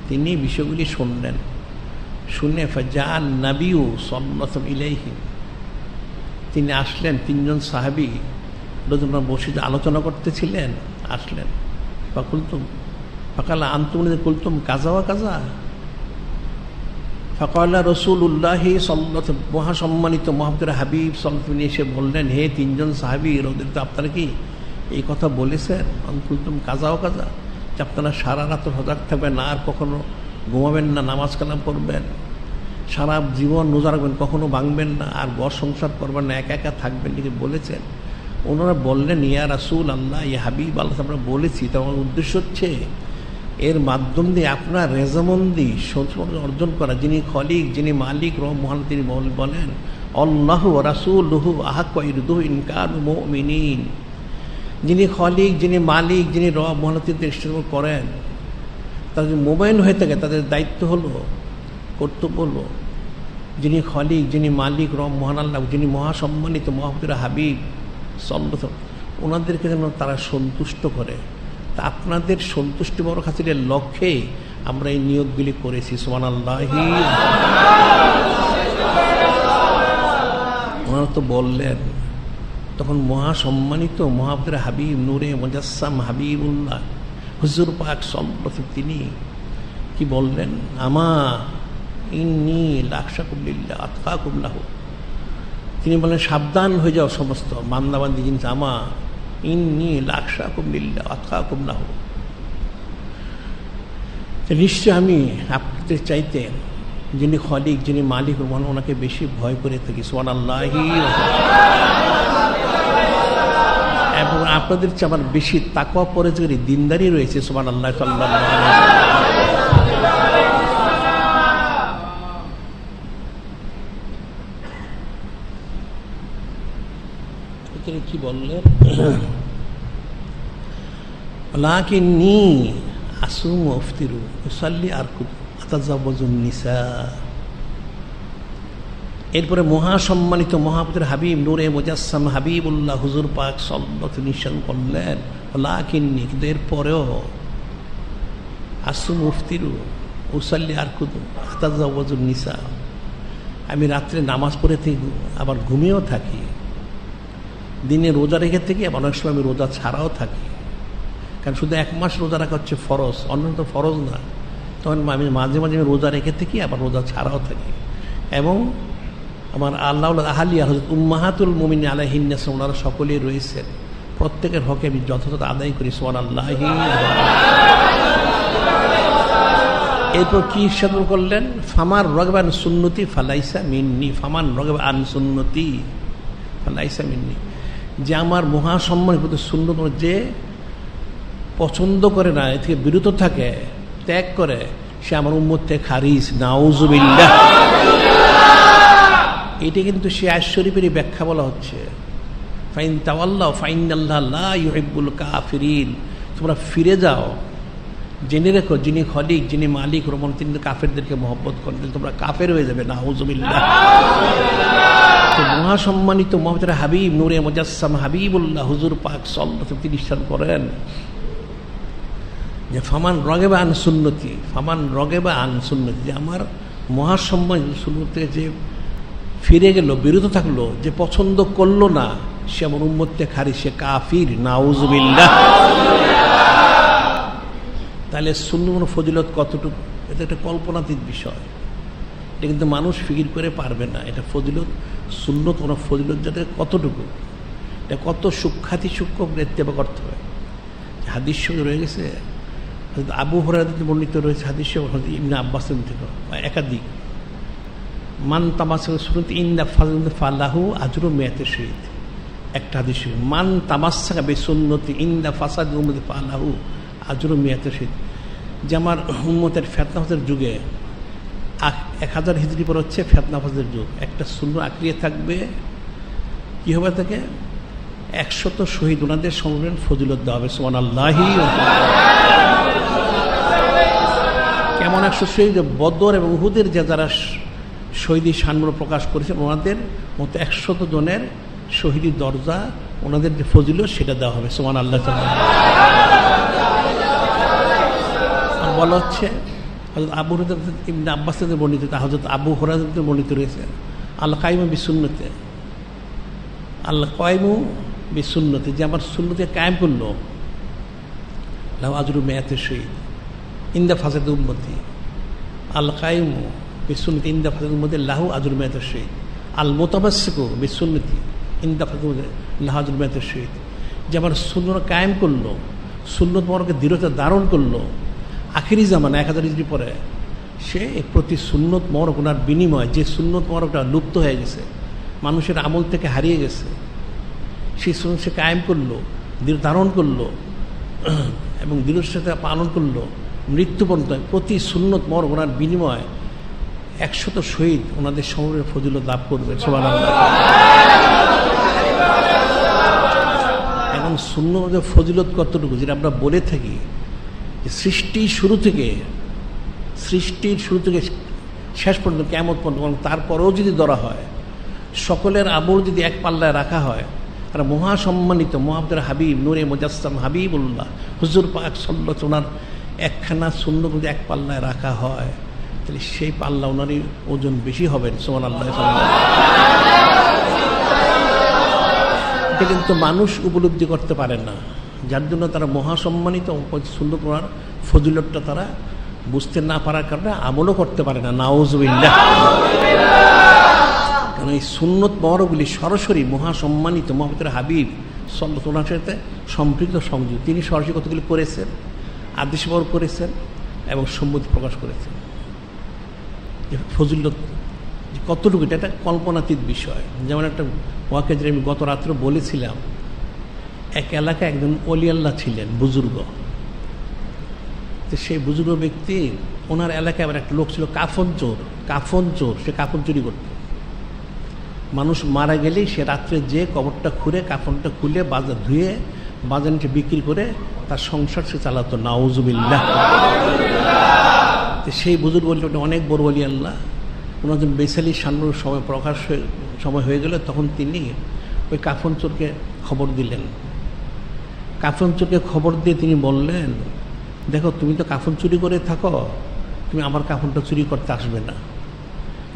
তিনি বিষয়গুলি শুনলেন, শুনে ফাজাআন নাবিয়্যু সাল্লাল্লাহু আলাইহি ইলাইহি, তিনি আসলেন, তিনজন সাহাবী দুজনে বসে আলোচনা করতেছিলেন, আসলেন। ফাকুলতুম ফাকালা আনতুম কুলতুম কাযা ওয়া কাযা, ফাকালা রাসূলুল্লাহি সাল্লাল্লাহু আলাইহি ওয়াসাল্লাম, মহাসম্মানিত মহাপবিত্র হাবিব সাল্লাল্লাহু আলাইহি ওয়াসাল্লাম এসে বললেন, হে তিনজন সাহাবী, ওদের তো আপনারা কি এই কথা বলেছেন, কুলতুম কাযা ওয়া কাযা, যে আপনারা সারা রাত সজাগ থাকবেন না, আর কখনো ঘুমাবেন না, নামাজ কালাম করবেন, সারা জীবন রোজা রাখবেন, কখনো ভাঙবেন না, আর ঘর সংসার করবেন না, একা একা থাকবেন, লিখে বলেছেন। ওনারা বললেন, ইয়া রাসূল আল্লাহ, ইয়া হাবিব আল্লাহ, আমরা বলেছি, তো আমার উদ্দেশ্য হচ্ছে এর মাধ্যম দিয়ে আপনার রেজামন্দি অর্জন করা, যিনি খলিক, যিনি মালিক রব মহান, তিনি বলেন আল্লাহু ওয়া রাসূলুহু আহাক্কু ইরদুহু ইন কানু মুমিনিন, যিনি খলিক, যিনি মালিক, যিনি রব মহান, তিনি ইষ্টেম করেন, তাদের মোবাইল হয়ে থাকে, তাদের দায়িত্ব হলো, কর্তব্য হলো, যিনি খলিক, যিনি মালিক রব মহান আল্লাহ, যিনি মহাসম্মানিত মহাপবিত্র হাবিব সাল্লাল্লাহু আলাইহি ওয়াসাল্লাম, ওনাদেরকে যেন তারা সন্তুষ্ট করে। তা আপনাদের সন্তুষ্টি বড় হাসিলের লক্ষ্যে আমরা এই নিয়োগগুলি করেছি। সুবহানাল্লাহ। ওনারা তো বললেন, তখন মহাসম্মানিত মহাপবিত্র হাবিব নূরে মুজাসসাম হাবিবুল্লাহ হুজুর পাক সাল্লাল্লাহু আলাইহি ওয়াসাল্লাম তিনি কি বললেন, আমা ইন্নী লাখশাকুম লিল্লাহ আতকাকুম লাহু, তিনি বলেন সাবধান হয়ে যাও সমস্ত বান্দাবান্দি জিনিস, আমা ইন্নী লাখশাকুম লিল্লাহ আতকাকুম লাহু, নিশ্চয় আমি আপনাদের চাইতে যিনি খলিক, যিনি মালিক মহান, ওনাকে বেশি ভয় করে থাকি। সুবহানাল্লাহ। এবং আপনাদের চেয়ে আমার বেশি তাকওয়া পরহেজগারি দিনদারি রয়েছে। সুবহানাল্লাহ। সাল্লাল্লাহু আলাইহি তিনি কি বললেন, লাকিন্নী আসুমু ওয়া আফতিরু উসাল্লি আরকুদ আতাজাওয়াজুন নিসা। এরপরে মহাসম্মানিত মহাপবিত্র হাবিব নূরে মুজাসসাম হাবিবুল্লাহ হুজুর পাক সাল্লাল্লাহু আলাইহি ওয়াসাল্লাম করলেন, লাকিন্নী, কিন্তু এরপরেও আসুমু আফতিরু উসাল্লি আরকুদ আতাজাওয়াজুন নিসা, আমি রাত্রে নামাজ পড়ে থাকি, আবার ঘুমিয়েও থাকি, দিনে রোজা রেখে থাকি, আবার অনেক সময় আমি রোজা ছাড়াও থাকি, কারণ শুধু 1 মাস রোজা রাখা হচ্ছে ফরজ, অন্য তো ফরজ না, তখন আমি মাঝে মাঝে আমি রোজা রেখে থাকি, আবার রোজা ছাড়াও থাকি। এবং আমার আল্লাহ আহালিয়া হযরত উম্মাহাতুল মুমিনিন আলাইহিন্নাস, ওনারা সকলেই রয়েছেন, প্রত্যেকের হকে আমি যথাযথ আদায় করি। সুবহানাল্লাহ। এরপর কি ইরশাদ করলেন, ফামান রাগিবা আন সুন্নতি ফালাইসা মিন্নি, ফামান রাগিবা আন সুন্নতি ফালাইসা মিন্নি, যে আমার মহাসম্মানিত সুন্নত যে পছন্দ করে না, এ থেকে বিরত থাকে, ত্যাগ করে, সে আমার উম্মত থেকে খারিজ। নাউজুবিল্লাহ। এটা কিন্তু সে আয়াত শরীফেরই ব্যাখ্যা বলা হচ্ছে, ফাইন তাওয়াল্লাউ ফাইন্নাল্লাহ লা ইউহিব্বুল কাফিরিন, তোমরা ফিরে যাও, জেনে রেখো যিনি খলিক, যিনি মালিক রহমান, তিনি কাফেরদেরকে মহব্বত করেন, তোমরা কাফের হয়ে যাবে। নাউজুবিল্লাহ। তো মহাসম্মানিত মহাপবিত্র হাবিব নূরে মুজাসসাম হাবিবুল্লাহ হুজুর পাক সাল্লাল্লাহু আলাইহি ওয়াসাল্লাম তিনি ইরশাদ করেন যে ফামান রাগিবা আন সুন্নতি, ফামান রাগিবা আন সুন্নতি, যে আমার মহাসম্মানিত সুন্নত থেকে যে ফিরে গেল, বিরত থাকলো, যে পছন্দ করলো না, সে আমার উম্মত থেকে খারিজ, সে কাফির। নাউজুবিল্লাহ। তাহলে সুন্নতের ফজিলত কতটুকু, এটা একটা কল্পনাতীত বিষয়। এটা কিন্তু মানুষ ফিকির করে পারবে না এটা ফজিলত, সুন্নত কোনো ফজিলত যাতে কতটুকু, এটা কত সূক্ষ্মাতি সূক্ষ্ম ইত্তেবা করতে হবে। হাদিস সঙ্গে রয়ে গেছে, আবু হুরায়রা থেকে বর্ণিত রয়েছে হাদিস ইবনে আব্বাস থেকে একাধিক, মান তামাসসাকা সুন্নতি ইনদা ফালাহু আজরু মিআতি শাহীদ। একটা হাদিস, মান তামাসসাকা বিসুন্নতি ইনদা ফাসাদি উম্মতি ফালাহু আজরু মিআতি শাহীদ। যে আমার উম্মতের ফিতনা ফাসাদের যুগে 1000 হিজরি পর হচ্ছে ফিতনা ফাসাদের যুগ, একটা সুন্নাহ আঁকড়িয়ে থাকবে, কি হবে তাকে 100 শহীদ ওনাদের সমবেত ফজিলত দেওয়া হবে। সুবহানাল্লাহি। কেমন 100 শহীদ? বদর এবং উহুদের যে যারা শহীদি শানগুলো প্রকাশ করেছেন ওনাদের মতো 100 জনের শহীদি দরজা, ওনাদের যে ফজিলত সেটা দেওয়া হবে। সুবহানাল্লাহ। বলা হচ্ছে হযরত আবু হুরায়রা ইবনে আব্বাস থেকে বর্ণিত, হযরত আবু হুরায়রা থেকে বর্ণিত রয়েছে, আল কাইমু বিসুন্নতি, আল কাইমু বিসুন্নতি, যে আমার সুন্নতে কায়েম করলো, লাহু আজরু মিআতি শাহীদ ইনদা ফাসাদি উম্মতি। আল কাইমু বিসুন্নতি ইনদা ফাসাদি উম্মতি লাহু আজরু মিআতি শাহীদ। আল মুতামাসসিকু বিসুন্নতি ইনদা ফাসাদি উম্মতি লাহু আজরু মিআতি শাহীদ। যে আমার সুন্নত কায়েম করলো, সুন্নত মোবারকে দৃঢ়তা ধারণ করলো আখিরি জামানা 1000 হিজরি পরে, সে প্রতি সুন্নত মোবারক ওনার বিনিময়, যে সুন্নত মোবারকটা লুপ্ত হয়ে গেছে, মানুষের আমল থেকে হারিয়ে গেছে, সেই সুন্নত সে কায়েম করলো, ধারণ করলো এবং দৃঢ়তার সাথে পালন করলো মৃত্যু পর্যন্ত, প্রতি সুন্নত মোবারক ওনার বিনিময় 100 শহীদ ওনাদের সমবেত ফজিলত লাভ করবে। সুবহানাল্লাহ। এবং সুন্নতের ফজিলত কতটুকু, যেটা আমরা বলে থাকি, সৃষ্টির শুরু থেকে শেষ পর্যন্ত কিয়ামত পর্যন্ত, তারপরেও যদি ধরা হয়, সকলের আমল যদি এক পাল্লায় রাখা হয়, আর মহাসম্মানিত মুহাম্মদের হাবিব নূরে মুজাসসাম হাবিবুল্লাহ হুজুর পাক সাল্লাল্লাহু আলাইহি ওয়াসাল্লাম একখানা সুন্নাহ যদি এক পাল্লায় রাখা হয়, তাহলে সেই পাল্লা ওনারই ওজন বেশি হবে। সুবহানাল্লাহ। এটা কিন্তু মানুষ উপলব্ধি করতে পারে না, যার জন্য তারা মহাসম্মানিত সুন্নাত ওনার ফজিলতটা তারা বুঝতে না পারার কারণে আমলও করতে পারে না। নাউজুবিল্লাহ। কারণ এই সুন্নত মোবারকগুলি সরাসরি মহাসম্মানিত মুহাম্মদের হাবিব সাল্লাল্লাহু আলাইহি ওয়াসাল্লামের সাথে সম্পৃক্ত সংযোগ। তিনি সরাসরি কতগুলি করেছেন, আদেশ বহন করেছেন এবং সম্মতি প্রকাশ করেছেন। ফজিলত কতটুকু, এটা একটা কল্পনাতীত বিষয়। যেমন একটা ওয়াকে যে আমি গত রাত্রে বলেছিলাম, এক এলাকায় একজন ওলি আল্লাহ ছিলেন, বুজুর্গ। তো সেই বুজুর্গ ব্যক্তি, ওনার এলাকায় আবার একটা লোক ছিল কাফন চোর। সে কাফন চুরি করত। মানুষ মারা গেলেই সে রাত্রে যে কবরটা খুঁড়ে কাফনটা খুলে বাজার ধুয়ে বাজার নিচে বিক্রি করে তার সংসার সে চালাতো। নাউজুবিল্লাহ। তো সেই বুজুর্গ অনেক বড় ওলি আল্লাহ, ওনার জন্য বেসালি সান্নুর সময় হয়ে গেল, তখন তিনি ওই কাফন চোরকে খবর দিলেন। কাফন চোরকে খবর দিয়ে তিনি বললেন, দেখো তুমি তো কাফন চুরি করে থাকো, তুমি আমার কাফনটা চুরি করতে আসবে না,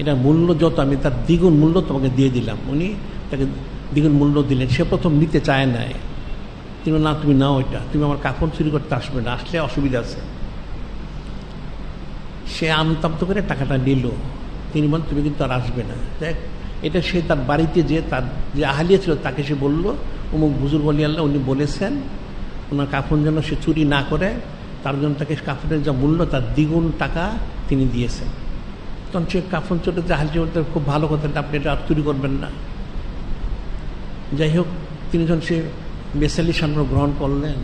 এটা মূল্য যত আমি তার দ্বিগুণ মূল্য তোমাকে দিয়ে দিলাম। উনি তাকে দ্বিগুণ মূল্য দিলেন। সে প্রথম নিতে চায় নাই, তিনি না তুমি নাও, এটা তুমি আমার কাফন চুরি করতে আসবে না, আসলে অসুবিধা আছে। সে আমতামত করে টাকাটা নিল। তিনি বলেন তুমি কিন্তু আর আসবে না। দেখ, এটা সে তার বাড়িতে যে তার যে আহলিয়া ছিল তাকে সে বলল, অমুক বুজুর্গ ওলি আল্লাহ উনি বলেছেন ওনার কাফন যেন সে চুরি না করে, তার জন্য তাকে কাফনের যা মূল্য তার দ্বিগুণ টাকা তিনি দিয়েছেন। তখন সে কাফন চোরে যে আহলি বলতে খুব ভালো কথা, আপনি এটা আর চুরি করবেন না। যাই হোক, তিনি যখন সে বেসালি সামনে গ্রহণ করলেন,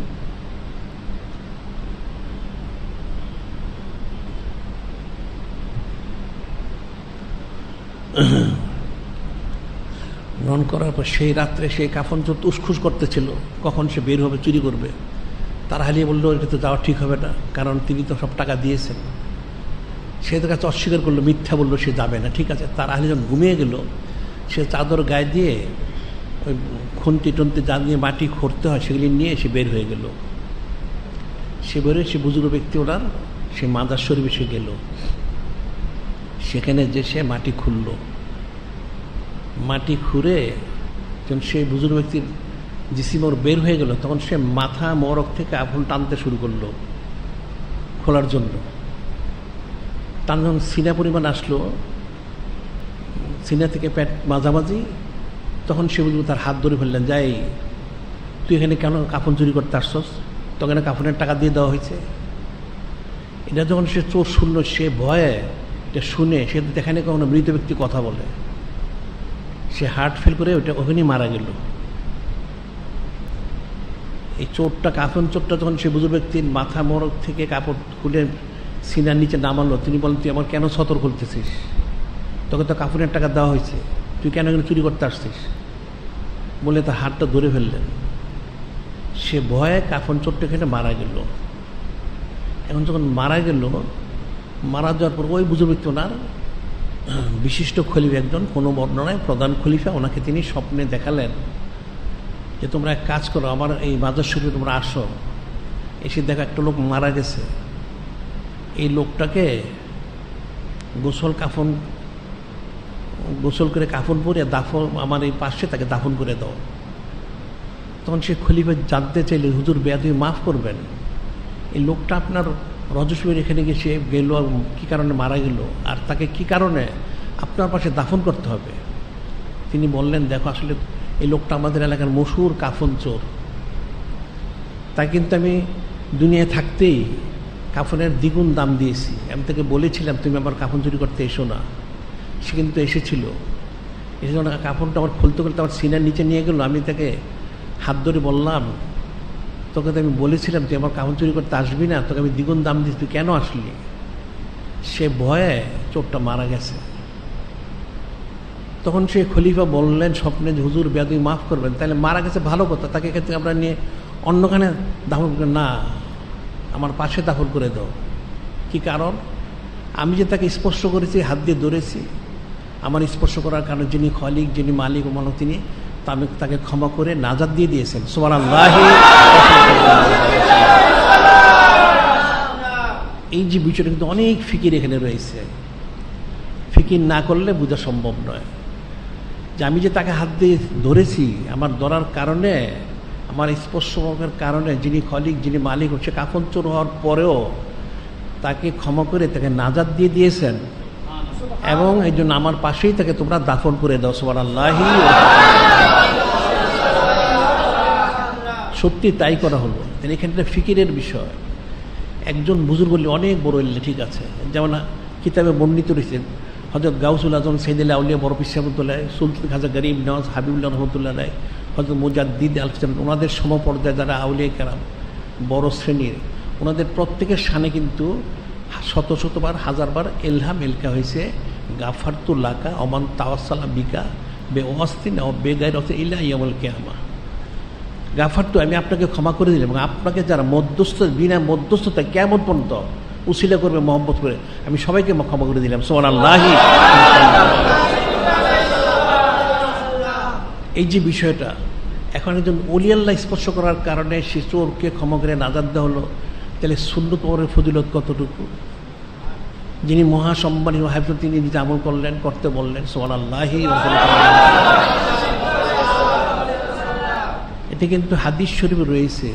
গ্রহণ করার পর সেই রাত্রে সেই কাফন চোর উসখুস করতেছিল কখন সে বের হবে, চুরি করবে। তার হালিয়ে বললো এটা তো যাওয়া ঠিক হবে না, কারণ তিনি তো সব টাকা দিয়েছেন। সে তার কাছে অস্বীকার করলো, মিথ্যা বললো, সে যাবে না। ঠিক আছে, তার হালিয়ে যখন ঘুমিয়ে গেল, সে চাদর গায়ে দিয়ে ওই খুন্তি টন্তি যা নিয়ে মাটি খুঁড়তে হয় সেগুলি নিয়ে সে বের হয়ে গেল। সে বেরোয় সে বুজুর্গ ব্যক্তি ওনার সে মাদার শরীফে সে গেল। সেখানে যে সে মাটি খুঁড়ল, মাটি খুঁড়ে যখন সেই বুজুর্গ ব্যক্তির জিসিম ওর বের হয়ে গেল, তখন সে মাথা মরক থেকে আফুল টানতে শুরু করলো। খোলার জন্য। তার যখন সিনা পরিমাণ আসলো, সিনা থেকে পেট মাঝামাঝি, তখন সে বুঝলো, তার হাত ধরে ফেললেন, যাই তুই এখানে কেন কাফন চুরি করতে আসছস, তোকে না কাফনের টাকা দিয়ে দেওয়া হয়েছে। এটা যখন সে চোর শুনলো, সে ভয়ে এটা শুনে, সে দেখানে কখনো মৃত ব্যক্তি কথা বলে, সে হার্ট ফেল করে ওটা ওখানেই মারা গেল। এই চোরটা, কাফন চোরটা, যখন সে বুজুর্গ ব্যক্তির মাথা মোড়ক থেকে কাপড় খুলে সিনার নিচে নামালো, তিনি বলেন, তুই আমার কেন সতর্ক করতেছিস, তোকে তো কাফনের টাকা দেওয়া হয়েছে, তুই কেন এখানে চুরি করতে আসছিস বলে তার হাতটা ধরে ফেললেন। সে ভয়ে কাফন চোরটা এখানে মারা গেল। এখন যখন মারা গেল, মারা যাওয়ার পর ওই বুজুর্গ ব্যক্তি, ওনার বিশিষ্ট খলিফা একজন, কোনো বর্ণনায় প্রধান খলিফা, ওনাকে তিনি স্বপ্নে দেখালেন যে তোমরা এক কাজ করো, আমার এই মাজার শরীফে তোমরা আসো, এসে দেখো একটা লোক মারা গেছে, এই লোকটাকে গোসল করে কাফন পরে দাফন আমার এই পাশে তাকে দাফন করে দাও। তখন সে খলিফা জানতে চাইলে, হুজুর বেয়াদবি মাফ করবেন, এই লোকটা আপনার রজস্বীর এখানে গিয়ে সে গেল, কী কারণে মারা গেল, আর তাকে কি কারণে আপনার পাশে দাফন করতে হবে। তিনি বললেন, দেখো আসলে এই লোকটা আমাদের এলাকার মশহুর কাফন চোর, তাই কিন্তু আমি দুনিয়ায় থাকতেই কাফনের দ্বিগুণ দাম দিয়েছি, আমি তাকে বলেছিলাম তুমি আমার কাফন চুরি করতে এসো না, সে কিন্তু এসেছিল। এসে যখন কাফনটা আমার খুলতে খুলতে আমার সিনার নিচে নিয়ে গেল, আমি তাকে হাত ধরে বললাম, তোকে তো আমি বলেছিলাম তুই আমার কাফন চুরি করতে আসবি না, তোকে আমি দ্বিগুণ দাম দিচ্ছি, তুই কেন আসলি। সে ভয়ে চোরটা মারা গেছে। তখন সে খলিফা বললেন স্বপ্নে যে হুজুর বেয়াদবি মাফ করবেন, তাহলে মারা গেছে ভালো কথা, তাকে এখান থেকে আমরা নিয়ে অন্যখানে দাফন করে, না আমার পাশে দাফন করে দাও। কি কারণ, আমি যে তাকে স্পর্শ করেছি, হাত দিয়ে ধরেছি, আমার স্পর্শ করার কারণে যিনি খলিক, যিনি মালিক ও মানব, তিনি তাকে ক্ষমা করে নাজাত দিয়ে দিয়েছেন। সুবহানাল্লাহ। এই যে বিষয়টা কিন্তু অনেক ফিকির এখানে রয়েছে, ফিকির না করলে বোঝা সম্ভব নয় যে আমি যে তাকে হাত দিয়ে ধরেছি, আমার ধরার কারণে, আমার স্পর্শের কারণে যিনি খলিক, যিনি মালিক, হচ্ছে কাফন চোর হওয়ার পরেও তাকে ক্ষমা করে তাকে নাজাত দিয়ে দিয়েছেন, এবং এই জন্য আমার পাশেই তাকে তোমরা দাফন করে দাও। সুবহানাল্লাহ। সত্যি তাই করা হলো। এখানটা ফিকিরের বিষয়। একজন বুজুর্গ বললে অনেক বড় হইলে ঠিক আছে, যেমন কিতাবে বর্ণিত রয়েছে হযরত গাউসুল আজম সৈয়দুল আউলিয়া বড় পীর রহমাতুল্লাহ, সুলতান খাজা গরিব নওয়াজ হাবিবুল্লাহ রহমাতুল্লাহ, হযরত মুজাদ্দিদ আল ইসলাম, ওনাদের সমপর্যায়ে যারা আউলিয়া কেরাম বড় শ্রেণীর, ওনাদের প্রত্যেকের শানে কিন্তু শত শতবার, হাজারবার এলহাম এলকা হয়েছে, গাফারতুল্লাকা অমান তাওয়াসালা বিকা বে ওয়াস্তিন ও বেগাইর অর্থে ইলা ইয়ামুল কিয়ামা। গাফারতু, আমি আপনাকে ক্ষমা করে দিলাম, এবং আপনাকে যারা মধ্যস্থ, বিনা মধ্যস্থতা কেমন পর্যন্ত উসিলা করবে মহব্বত করে, আমি সবাইকে ক্ষমা করে দিলাম। সুবহানাল্লাহ। এই যে বিষয়টা, এখন একজন ওলি আল্লাহ স্পর্শ করার কারণে সে চোরকে ক্ষমা করে নাজাত দেওয়া হলো, তাহলে সুন্নত ওমরের ফজিলত কতটুকু। যিনি মহাসম্মানী হাফিজ, তিনি নিজে আমল করলেন, করতে বললেন। সুবহানাল্লাহ। এটা কিন্তু হাদিস শরীফে রয়েছে,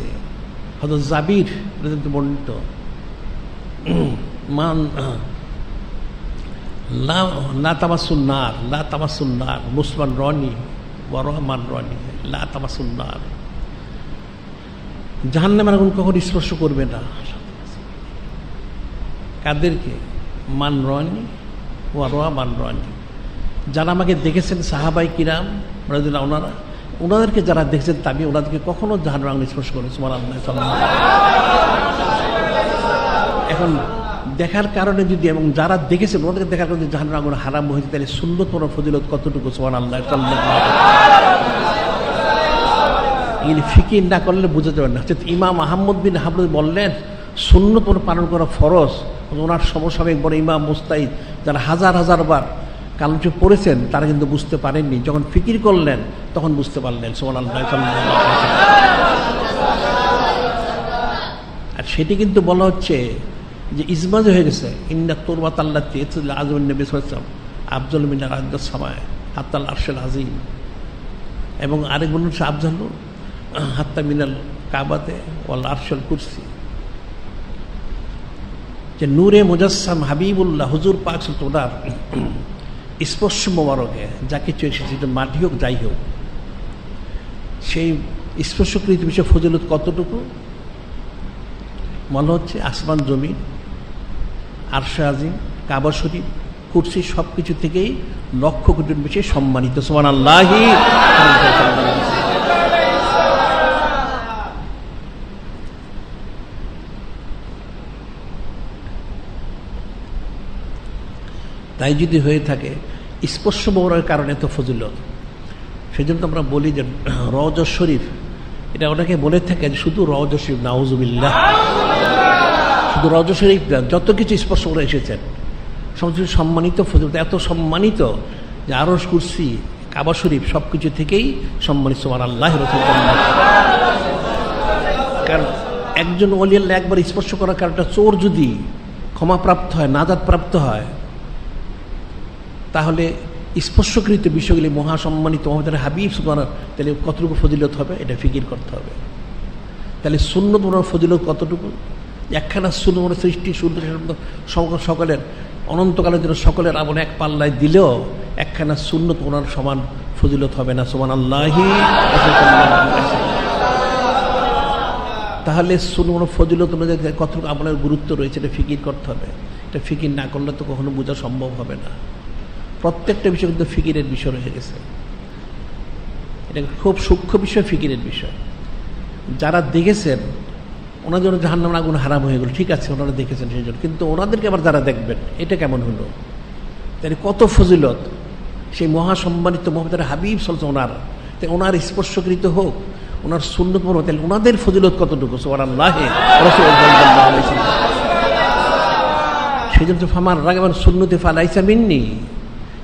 হযরত জাবির বর্ণিত, মান লা তামাসুন নার, লা তামাসুন নার, মুসলমান রনি ওয়া রহমান রনি, লা তামাসুন নার, জাহান্নামের আগুন কখনো স্পর্শ করবে না। কাদেরকে? মান রনি ওয়া রহমান রনি, যারা আমাকে দেখেছেন সাহাবাই কিরাম রাদিয়াল্লাহু, ওনাদেরকে যারা দেখছেন তাবি, ওনাদেরকে কখনো জাহান্নামের আগুন স্পর্শ করে। সুবহানাল্লাহ। এখন দেখার কারণে যদি, এবং যারা দেখেছেন ওনাদেরকে দেখার কারণে জাহান্নামের আগুন হারাম হয়েছে, তাহলে সুন্নত ওর ফজিলত কতটুকু। সুবহানাল্লাহ। এগুলি ফিকির না করলে বোঝা যাবে না। ইমাম আহমদ বিন হাম্বল বললেন সুন্নত ওর পালন করা ফরজ। ওনার সমসাময়িক বড় ইমাম মুস্তাহিদ, যারা হাজার হাজার বার কালামটি পড়েছেন, তারা কিন্তু বুঝতে পারেননি, যখন ফিকির করলেন তখন বুঝতে পারলেন। সুবহানাল্লাহ। আর সেটি কিন্তু বলা হচ্ছে যে ইজমাজ হয়ে গেছে, ইন্না তুরবাত আল্লাতি ইতলা আযমুন নবী সাল্লাল্লাহু আলাইহি ওয়াসাল্লাম আফজালু মিন আরদাস সামায় হাত্তাল আরশিল আযীম, এবং আরেক বলুন আফজালু হাত্তা মিনাল কাবাতে ওয়াল আরশিল কুরসি। যে নূরে মুজাসসাম হাবিবুল্লাহ হুজুর পাক ওনার স্পর্শ মোবারকে যা কিছু এসেছে, মাটি হোক যাই হোক, সেই স্পর্শকৃত বিষয় ফজিলত কতটুকু? মনে হচ্ছে আসমান জমিন, আরশে আজিম, কাবা শরীফ, কুরসি সব কিছু থেকেই লক্ষ কোটির বেশি সম্মানিত। সুবহানাল্লাহি। তাই যদি হয়ে থাকে স্পর্শ মোবারকের কারণে তো ফজিলত, সেই জন্য আমরা বলি যে রওজা শরীফ, এটা ওনাকে বলে থাকে শুধু রওজা শরীফ, নাউজুবিল্লাহ, শুধু রওজা শরীফ না, যত কিছু স্পর্শ করে এসেছেন সমস্ত সম্মানিত, ফজিলত এত সম্মানিত যে আরশ, কুরসি, কাবা শরীফ সব কিছু থেকেই সম্মানিত। সুবহানাল্লাহ। কারণ একজন ওলি আল্লাহ একবার স্পর্শ করার কারণে চোর যদি ক্ষমাপ্রাপ্ত হয়, নাজাত প্রাপ্ত হয়, তাহলে স্পর্শকৃত বিষয়গুলি মহাসম্মানিত মোহাম্মদ হাবিব সুবহানাল্লাহ, তাহলে কতটুকু ফজিলত হবে এটা ফিকির করতে হবে। তাহলে সুন্নত মোনার ফজিলত কতটুকু? একখানা সুন্নত মোনার সৃষ্টি সকলের অনন্তকালের জন্য সকলের আমল এক পাল্লায় দিলেও একখানা সুন্নত মোনার সমান ফজিলত হবে না। সুবহানাল্লাহি। তাহলে সুন্নত মোনার ফজিলত অনুযায়ী কতটুকু আমলের গুরুত্ব রয়েছে এটা ফিকির করতে হবে। এটা ফিকির না করলে তো কখনো বোঝা সম্ভব হবে না। প্রত্যেকটা বিষয় কিন্তু ফিকিরের বিষয় রয়ে গেছে, এটা খুব সূক্ষ্ম বিষয়, ফিকিরের বিষয়। যারা দেখেছেন ওনার জন্য জাহান্নামের আগুন হারাম হয়ে গেল, ঠিক আছে, ওনারা দেখেছেন সেই জন্য, কিন্তু ওনাদেরকে আবার যারা দেখবেন এটা কেমন হলো? তাই কত ফজিলত সেই মহাসম্মানিত মোহাম্মদ হাবিব সাল্লাল্লাহু ওনার, তাই ওনার স্পর্শকৃত হোক, ওনার সুন্নত পড়ো, তাহলে ওনাদের ফজিলত কতটুকু? সুবহানাল্লাহ। সেই জন্য ফামান রাগিবান সুন্নতি ফালাইসা মিন্নি,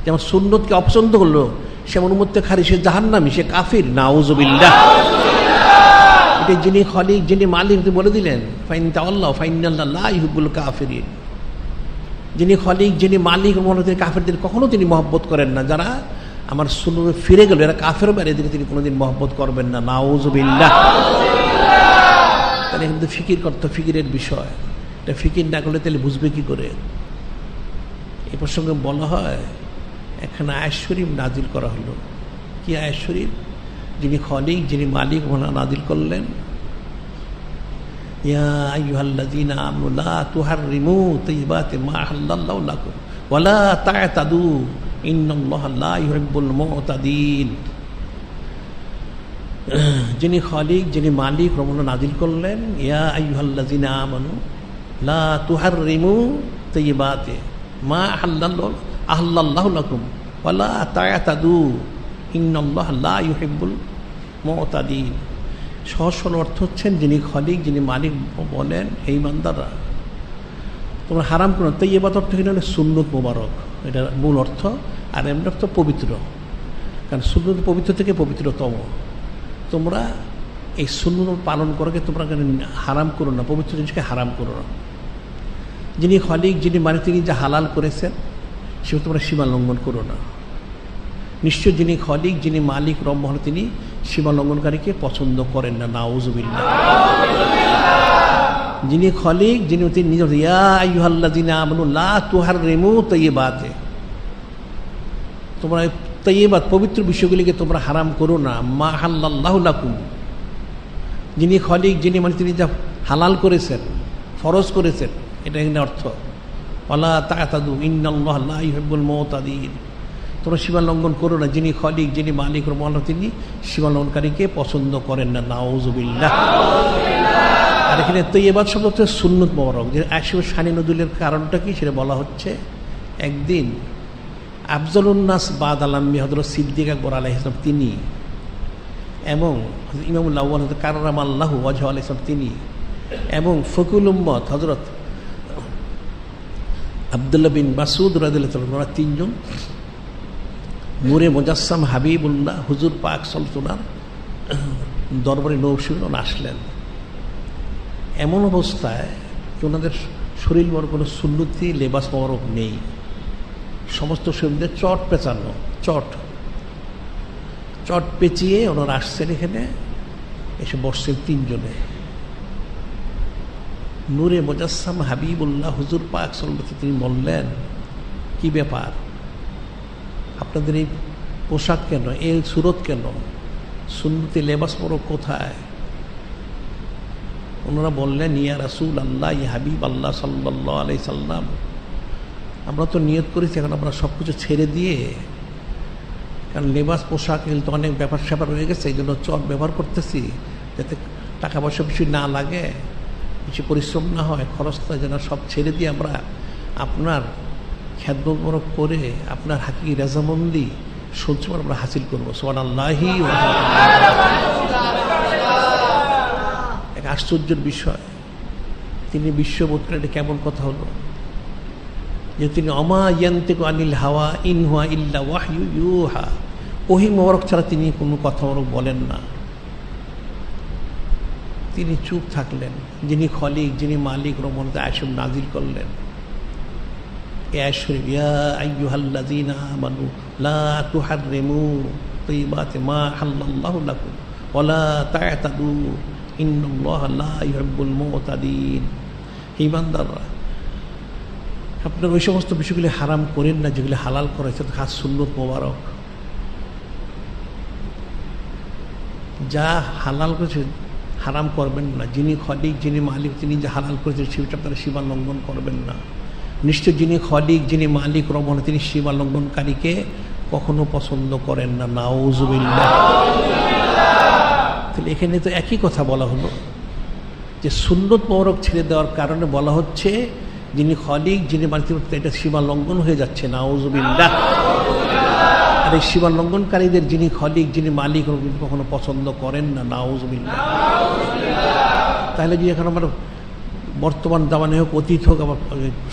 যেমন সুন্নতকে অপছন্দ করলো সেমন উম্মতে খারি, সে জাহান্নামী, সে কাফির। নাউজুবিল্লাহ। এটা যিনি খলিক, যিনি মালিক বলে দিলেন, ফাইন তাওয়াল্লাহু ফাইন্নাল্লাহা লা ইউহিব্বুল কাফিরিন। যিনি খলিক, যিনি মালিক, মনে কাফেরদের কখনো তিনি মহব্বত করেন না। যারা আমার সুন্নত ফিরে গেল এরা কাফের বাইরে, এদেরকে তিনি কোনোদিন মহব্বত করবেন না। নাউজুবিল্লাহ। তাহলে কিন্তু ফিকির করতে, ফিকিরের বিষয়, এটা ফিকির না করলে তাহলে বুঝবে কি করে? এই প্রসঙ্গে বলা হয় এখানে আয়াত শরীফ নাজিল করা হলো। কি আয়াত শরীফ? যিনি খলিক, যিনি মালিক, ওনা নাজিল করলেন, ইয়া আইয়ুহাল্লাযীনা আমানু লা তুহাররিমু তাইয়্যিবাতি মা আহাল্লাল্লাহু লাকুম ওয়া লা তা'তাদু ইন্নাল্লাহা লা ইউহিব্বুল মু'তাদিন। যিনি খলিক, যিনি মালিক, ওনা নাজিল করলেন, ইয়া আইয়ুহাল্লাযীনা আমানু লা তুহাররিমু তাইয়্যিবাতি মা আহাল্লাল্লাহু লাকুম ওয়া লা তা'তাদু ইন্নাল্লাহা লা ইউহিব্বুল মু'তাদিন। সহজ অর্থ হচ্ছেন যিনি খলিক, যিনি মালিক বলেন, হে ইমানদাররা তোমরা হারাম করো। তাইয়্যিবাত অর্থ কি? সুন্নত মোবারক, এটা মূল অর্থ। আর এমনি অর্থ পবিত্র, কারণ সুন্নত পবিত্র থেকে পবিত্রতম। তোমরা এই সুন্নত পালন করাকে তোমরা হারাম করো না, পবিত্র জিনিসকে হারাম করো না। যিনি খলিক, যিনি মালিক, তিনি যা হালাল করেছেন সেটা তোমরা সীমা লঙ্ঘন করো না। নিশ্চয় যিনি খলিক, যিনি মালিক রব্বুল, তিনি সীমা লঙ্ঘনকারীকে পছন্দ করেন না। নাউজুবিল্লাহ। যিনি খলিক, যিনি তিনি নিজে, ইয়া আইয়ুহাল্লাযীনা আমানু লা তুহাররিমু তাইয়্যিবাতি, তোমরা তাইয়্যিবাত পবিত্র বিষয়গুলিকে তোমরা হারাম করো না। মা আহাল্লাল্লাহু লাকুম, যিনি খলিক, যিনি মালিক, তিনি যা হালাল করেছেন, ফরজ করেছেন, এটা এখানে অর্থ। ওয়ালা তা'তাদু ইন্নাল্লাহা লা ইউহিব্বুল মু'তাদিন, তোমরা সীমা লঙ্ঘন করো না। যিনি খলিক, যিনি মালিক রব্বুল, তিনি সীমা লঙ্ঘনকারীকে পছন্দ করেন না। নাউজুবিল্লাহ। আর এখানে তাইয়্যিবাত শব্দ হচ্ছে সুন্নত মোবারক। যে আশিফ শানি নজুলের কারণটা কি সেটা বলা হচ্ছে। একদিন আফজালুন নাস বাদাল আম্বিয়া হযরত সিদ্দিক আকবর আলাইহিস সালাম তিনি, এবং ইমামুল আউয়াল হযরত কাররামাল্লাহু ওয়াজহু আলাইহিস সালাম তিনি, এবং ফকিহুল উম্মত হযরত আব্দুল্লাহ বিন মাসউদ রাদিয়াল্লাহু তাআলা, ওরা তিনজন নূরে মুজাসসাম হাবিবুল্লাহ হুজুর পাক সাল্লাল্লাহু দরবারে নৌশির আসলেন। এমন অবস্থায় ওনাদের শরীর বড় কোনো সুন্নতি লেবাস মোবারক নেই, সমস্ত শরীরে চট পেঁচানো, চট পেঁচিয়ে ওনারা আসছেন। এখানে এসে বসছেন তিনজনে। নূরে মুজাসসাম হাবিবুল্লাহ হুজুর পাক সাল্লাল্লাহু আলাইহি ওয়াসাল্লাম তিনি বললেন, কি ব্যাপার, আপনাদের এই পোশাক কেন, এই সুরত কেন, সুন্নতি লেবাস পরো কোথায়? ওনারা বললেন, ইয়া রাসূল আল্লাহ, ইয়া হাবিব আল্লাহ সাল্লাল্লাহু আলাইহি সাল্লাম, আমরা তো নিয়ত করেছি এখন আমরা সব কিছু ছেড়ে দিয়ে, কারণ লেবাস পোশাক তো অনেক ব্যাপার স্যাপার হয়ে গেছে, এই জন্য চট ব্যবহার করতেছি যাতে টাকা পয়সা বেশি না লাগে, বেশি পরিশ্রম না হয়, খরচটা যেন সব ছেড়ে দিয়ে আমরা আপনার খ্যাতমত করে আপনার হাকি রাজামন্দি সহ্য আমরা হাসিল করবো। সুবহানাল্লাহি ওয়া এক আশ্চর্যের বিষয়, তিনি বিশ্ববোধ এটা কেমন কথা হলো যে তিনি অমা ইয়ান্তিকু আনিল হাওয়া ইন হুয়া ইল্লা ওয়াহয়ু ইউহা, ওহী মোবারক ছাড়া তিনি কোনো কথা মোবারক বলেন না। তিনি চুপ থাকলেন। যিনি খলিক, যিনি মালিক, রহমতে আয়াত নাজিল করলেন, এ আয়াত শরীফ, ইয়া আইয়ুহাল্লাযীনা আমানু লা তুহাররিমু তাইয়্যিবাতি মা হাল্লাল্লাহু লাকুম ওয়া লা তা'তাদু ইন্নাল্লাহা লা ইউহিব্বুল মু'তাদিন। ঈমানদাররা, আপনারা ওই সমস্ত বিষয়গুলি হারাম করেন না যেগুলি হালাল করা হয়েছে, খাস সুন্নত মোবারক। যা হালাল করেছে হারাম করবেন না। যিনি খলিক, যিনি মালিক, তিনি যে হালাল করেছেন সেটা আপনারা সীমা লঙ্ঘন করবেন না। নিশ্চয় যিনি খলিক, যিনি মালিক রহমান, তিনি সীমা লঙ্ঘনকারীকে কখনো পছন্দ করেন না। নাউজুবিল্লাহ। তাহলে এখানে তো একই কথা বলা হলো যে সুন্নত মোবারক ছেড়ে দেওয়ার কারণে বলা হচ্ছে যিনি খলিক, যিনি মালিক, এটা সীমা লঙ্ঘন হয়ে যাচ্ছে। নাউজুবিল্লাহ। আর এই সীমা লঙ্ঘনকারীদের যিনি খলিক, যিনি মালিক কখনো পছন্দ করেন না। নাউজুবিল্লাহ। তাহলে যদি এখন আমার বর্তমান জামানে হোক, অতীত হোক, আমার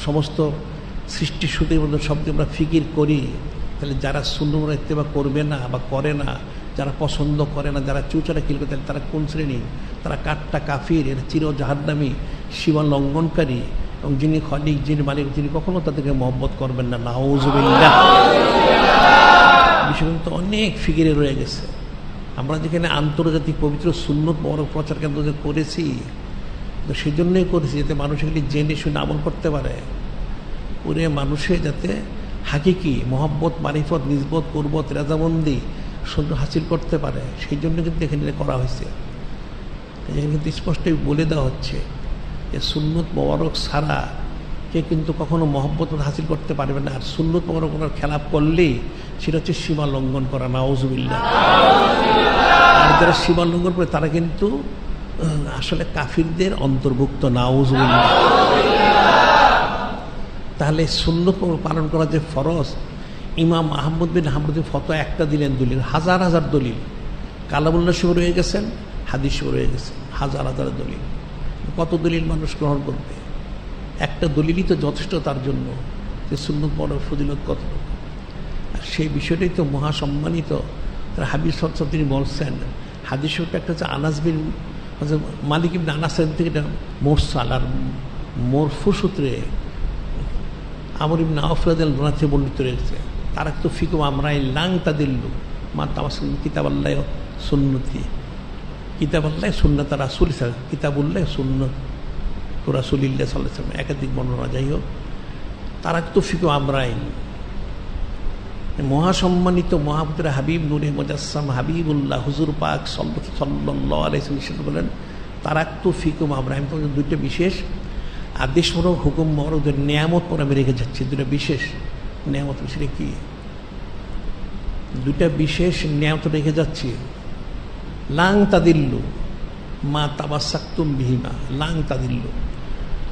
সমস্ত সৃষ্টি সুতির মধ্যে শব্দ আমরা ফিকির করি, তাহলে যারা সুন্নত ইত্তেবা করবে না বা করে না, যারা পছন্দ করে না, যারা চুচারা কিলবে, তাহলে তারা কোন শ্রেণী? তারা কাঠটা কাফির, এর চির জাহান্নামী, সীমা লঙ্ঘনকারী। এবং যিনি খলিক, যিনি মালিক, তিনি কখনো তাদেরকে মহব্বত করবেন না। নাউজুবিল্লাহ। বিষয় কিন্তু অনেক ফিকিরে রয়ে গেছে। আমরা যেখানে আন্তর্জাতিক পবিত্র সুন্নত মোবারক প্রচার কেন্দ্র করেছি, তো সেই জন্যই করেছি যাতে মানুষ এগুলি জেনে শুনে আমল করতে পারে, পুরে মানুষে যাতে হাকিকি মহব্বত, মারিফত, নিজবত, কুরবত, রাজাবন্দি সহ্য হাসিল করতে পারে। সেই জন্য কিন্তু এখানে করা হয়েছে। এখানে কিন্তু স্পষ্টই বলে দেওয়া হচ্ছে যে সুন্নত মোবারক ছাড়া কে কিন্তু কখনো মহব্বত হাসিল করতে পারবে না। আর সুন্নত মোবারক ওনার খেলাপ করলেই সেটা হচ্ছে সীমা লঙ্ঘন করা। নাউজুবিল্লাহ। আর যারা সীমা লঙ্ঘন করে তারা কিন্তু আসলে কাফিরদের অন্তর্ভুক্ত। নাউজুবিল্লাহ। তাহলে সুন্নত পালন করা যে ফরজ, ইমাম আহমদ বিন হাম্বলের ফতোয়া একটা দিলেন, দলিল হাজার হাজার দলিল। কালামুল্লাহ শরীফ রয়ে গেছেন, হাদিস শরীফ রয়ে গেছেন, হাজার হাজার দলিল। কত দলিল মানুষ গ্রহণ করবে? একটা দলিলই তো যথেষ্ট তার জন্য যে সুন্নত পড়ার ফজিলত কত। আর সেই বিষয়টাই তো মহাসম্মানিত। তার হাবিব সাল্লাল্লাহু তিনি বলছেন, হাদিস শরীফটা একটা হচ্ছে আনাস বিন মালিক ইবনে আনাস থেকে এটা মুরসাল, আর মরফু সূত্রে আমর ইবনে আওফ রাদিয়াল্লাহু আনহু থেকে বর্ণিত রয়েছে। তারা তো ফিকুম আমরাই লাং তাদিল্লু মা তামাসসাক কিতাবাল্লাহি ওয়া সুন্নতি। কিতাবাল্লাহি সুন্নাত রাসূল, কিতাবুল্লাহি সুন্নাত রাসূলিল্লাহ সাল্লাল্লাহু আলাইহি ওয়াসাল্লাম, একাধিক বর্ণনা। যাই হোক, তারা তো ফিকুম আমরাই, মহাসম্মানিত মহাপুত্র হাবিব নূরে মুজাসসাম হাবিবুল্লাহ হুজুর পাক সাল্লাল্লাহু আলাইহি ওয়াসাল্লাম বলেন, তারাক্তু ফিকুম আমরাইন। দুইটা বিশেষ আদেশমূলক হুকুম মোবারক, নিয়ামত পর আমি রেখে যাচ্ছি। দুটা বিশেষ নিয়ামত, সেটা কি? দুটা বিশেষ নিয়ামত রেখে যাচ্ছি। লাং তাদিল্লু মা তামাসসাকতুম বিহিমা। লাং তাদিল্লু,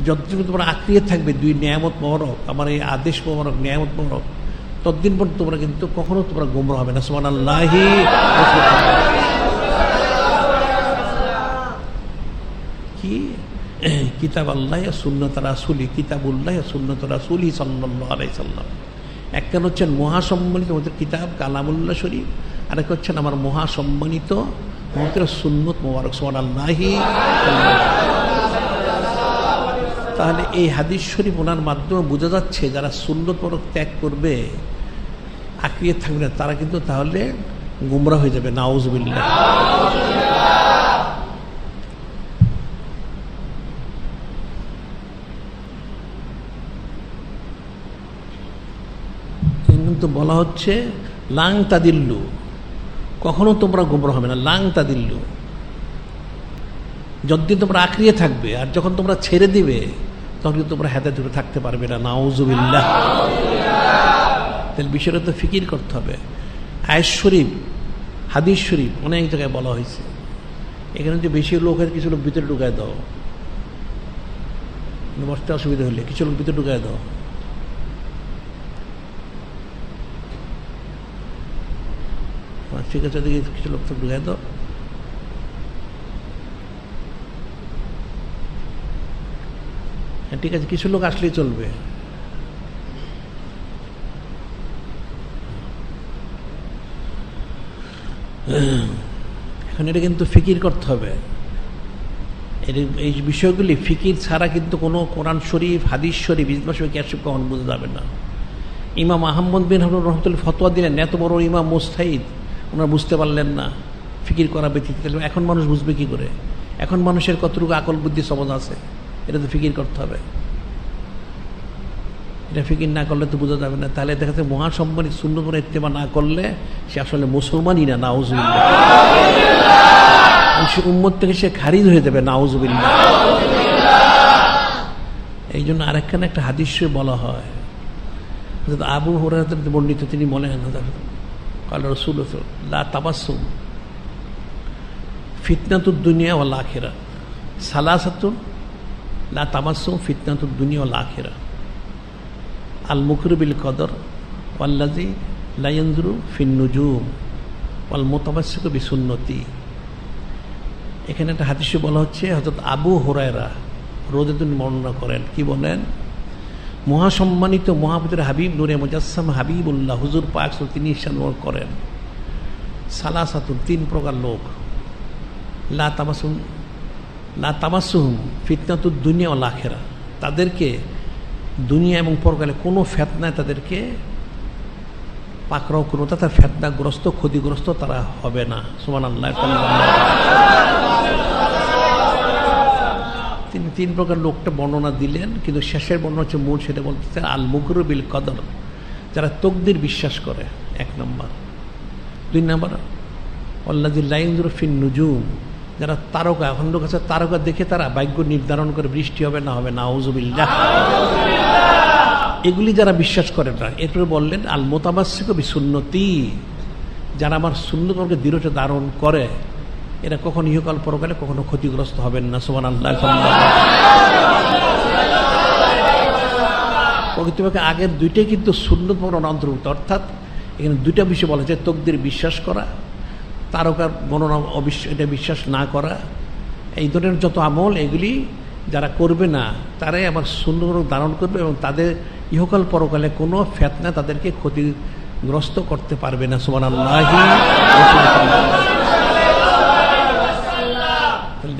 যতদিন তোমরা আঁকড়িয়ে থাকবে দুই নিয়ামত মোবারক, আমার এই আদেশ মোবারক, নিয়ামত মোবারক, ততদিন পর্যন্ত তোমরা কিন্তু কখনো তোমরা গোমরা হবে না। সুবহানাল্লাহি। কি কিতাব আল্লাহ সুন্নাত রাসূলি, কিতাবুল্লাহ সুন্নাত রাসূলি সাল্লাল্লাহু আলাইহি সাল্লাম। একটা হচ্ছেন মহাসম্মানিত আমাদের কিতাব কালামুল্লাহ শরীফ, আরেকটা হচ্ছেন আমার মহাসম্মানিত আমাদের সুন্নত মোবারক। সুবহানাল্লাহি। তাহলে এই হাদিস শরীফ ওনার মাধ্যমে বোঝা যাচ্ছে যারা সুন্নত মোবারক ত্যাগ করবে, আঁকড়িয়ে থাকবে না, তারা কিন্তু তাহলে গুমরা হয়ে যাবে। নাউজুবিল্লাহ। কিন্তু বলা হচ্ছে লাং তাদিল্লু, কখনো তোমরা গোমরা হবে না। লাং তাদিল্লু, যতদিন তোমরা আঁকড়িয়ে থাকবে, আর যখন তোমরা ছেড়ে দিবে তখন কিন্তু তোমরা হেদায়েত ধরে থাকতে পারবে না। নাউজুবিল্লাহ। তাহলে বিষয়টা তো ফিকির করতে হবে। আয়াত শরীফ, হাদিস শরীফ অনেক জায়গায় বলা হয়েছে, এখানে যে বেশি লোকের কিছু লোক ভিতরে ঢুকায় দাও, বসতে অসুবিধা হলে কিছু লোক ভিতরে ঢুকায় দাও। ঠিক আছে, কিছু লোক তো ঢুকায় দাও। ঠিক আছে, কিছু লোক আসলেই চলবে। এখন এটা কিন্তু ফিকির করতে হবে। এই বিষয়গুলি ফিকির ছাড়া কিন্তু কোনো কোরআন শরীফ, হাদিস শরীফ, ইজমা শরীফ ক্যাশিফ কখন বোঝা যাবে না। ইমাম আহমদ বিন হাম্বল রহমতুল্লাহ ফতোয়া দিলেন, এত বড় ইমাম মুস্তাহিদ, ওনারা বুঝতে পারলেন না ফিকির করা ব্যতীত। এখন মানুষ বুঝবে কি করে? এখন মানুষের কতটুকু আকল বুদ্ধি সমাজ আছে, এটা তো ফিকির করতে হবে। এটা ফিকির না করলে তো বোঝা যাবে না। তাহলে দেখা যাচ্ছে মহাসম্মানিত সুন্নাত করে ইত্তেবা না করলে সে আসলে মুসলমানই না। নাউজুবিল্লাহ। সে উম্মত থেকে সে খারিজ হয়ে যাবে। নাউজুবিল্লাহ। এই জন্য আরেকখানে একটা হাদিস বলা হয়, আবু হুরায়রা বর্ণিত, তিনি বলেন ক্বালা রাসূলুল্লাহ লা তাবাসসুম ফিতনাতুদ দুনিয়া ওয়াল আখিরা সালাসাতুন লা তাবাসসুম ফিতনাতুদ দুনিয়া ওয়াল আখিরা আল মুকরি বিল কদর ওয়াল্লাযী লা ইয়ানজুরু ফিন নুজুম ওয়াল মুতামাসসিকু বিসুন্নতি। এখানে একটা হাদিসে বলা হচ্ছে, হযরত আবু হুরায়রা রাদিয়াল্লাহু বর্ণনা করেন, কি বলেন? মহাসম্মানিত মহাপবিত্র হাবিব নূরে মুজাসসাম হাবিবুল্লাহ হুজুর পাক তিনি ইরশাদ করেন, সালাসাতুন, তিন প্রকার লোক, লা তামাসসুহুম ফিতনাতুদ দুনিয়া ওয়াল আখিরা, তাদেরকে দুনিয়া এবং পরকালে কোনো ফিতনায় তাদেরকে পাকড়াও করবে, তারা ফিতনাগ্রস্ত, ক্ষতিগ্রস্ত তারা হবে না। সুবহানাল্লাহ। তিনি তিন প্রকার লোকটা বর্ণনা দিলেন, কিন্তু শেষের বর্ণনা হচ্ছে মূল, সেটা বলতেছে আল মুকরু বিল কদর, যারা তকদির বিশ্বাস করে, এক নম্বর। দুই নম্বর আল্লাযী লা ইয়ানজুরু ফিন নুজুম, যারা তারকা, এখন লোক আছে তারকা দেখে তারা ভাগ্য নির্ধারণ করে বৃষ্টি হবে না হবে। নাউজুবিল্লাহ। এগুলি যারা বিশ্বাস করে না। এরপরে বললেন আল মুতামাসসিকু বিসুন্নতি, যারা আমার সুন্নতকে দৃঢ়তা ধারণ করে, এরা কখনো ইহকাল পরকালে কখনো ক্ষতিগ্রস্ত হবেন না। সুবহানাল্লাহ। প্রকৃতপক্ষে আগের দুইটাই কিন্তু সুন্নত পরণ অন্তর্ভুক্ত, অর্থাৎ এখানে দুইটা বিষয় বলা যায়, তকদির বিশ্বাস করা, তারকার গণনা এটা বিশ্বাস না করা। এই ধরনের যত আমল, এগুলি যারা করবে না তারাই আবার সুন্নত ধারণ করবে, এবং তাদের ইহকাল পরকালে কোনো ফিতনা তাদেরকে ক্ষতিগ্রস্ত করতে পারবে না। সুবহানাল্লাহ।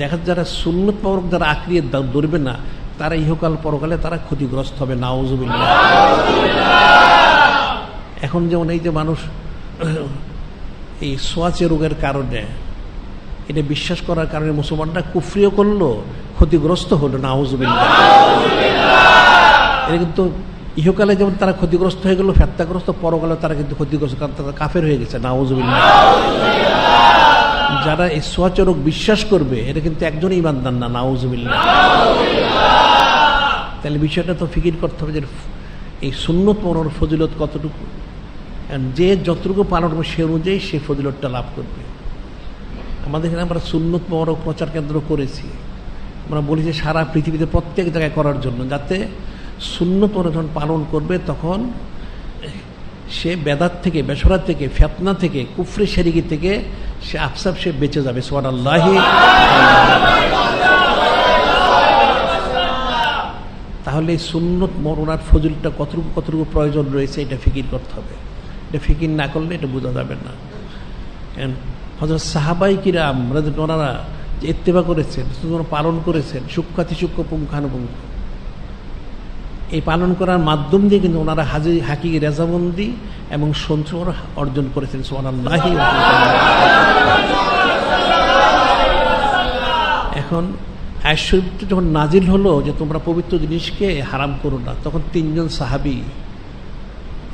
দেখা যারা সুন্নত পরক যারা আঁকড়িয়ে ধরবে না, তারা ইহকাল পরকালে তারা ক্ষতিগ্রস্ত হবে। নাউজুবিল্লাহ। এখন যেমন এই যে মানুষ এই সোয়াচে রোগের কারণে, এটা বিশ্বাস করার কারণে মুসলমানরা কুফরিও করলো, ক্ষতিগ্রস্ত হলো। নাউজুবিল্লাহ। এটা কিন্তু ইহকালে যেমন তারা ক্ষতিগ্রস্ত হয়ে গেল, ফিতনাগ্রস্ত, পরকালে তারা কিন্তু ক্ষতিগ্রস্ত, কারণ তারা কাফের হয়ে গেছে। নাউজুবিল্লাহ। যারা এই সোয়াচে রোগ বিশ্বাস করবে, এটা কিন্তু একজনই ইমানদার না। নাউজুবিল্লাহ। তাহলে বিষয়টা তো ফিকির করতে হবে যে এই সুন্নত পড়ার ফজিলত কতটুকু, যে যতটুকু পালন করবে সে অনুযায়ী সে ফজিলতটা লাভ করবে। আমাদের এখানে আমরা সুন্নত মোবারক প্রচার কেন্দ্র করেছি, আমরা বলি যে সারা পৃথিবীতে প্রত্যেক জায়গায় করার জন্য, যাতে সুন্নত যখন পালন করবে তখন সে বেদাত থেকে, বেসরাত থেকে, ফিতনা থেকে, কুফরি শিরকি থেকে সে আফসাব সে বেঁচে যাবে। সুবহানাল্লাহ। তাহলে এই সুন্নত মরণার ফজিলতটা কতটুকু প্রয়োজন রয়েছে, এটা ফিকির করতে হবে। এটা ফিকির না করলে এটা বোঝা যাবে না। হযরত সাহাবায়ে কিরাম ওনারা যে ইত্তেবা করেছেন, পালন করেছেন সূক্ষ্মাতিসূক্ষ্ম পুঙ্খানুপুঙ্খ, এই পালন করার মাধ্যম দিয়ে কিন্তু ওনারা হাকিকি রেজামন্দি এবং সন্তোষ অর্জন করেছেন। সুবহানাল্লাহ। এখন আয়াত শরীফটা যখন নাজিল হলো যে তোমরা পবিত্র জিনিসকে হারাম করো না, তখন তিনজন সাহাবী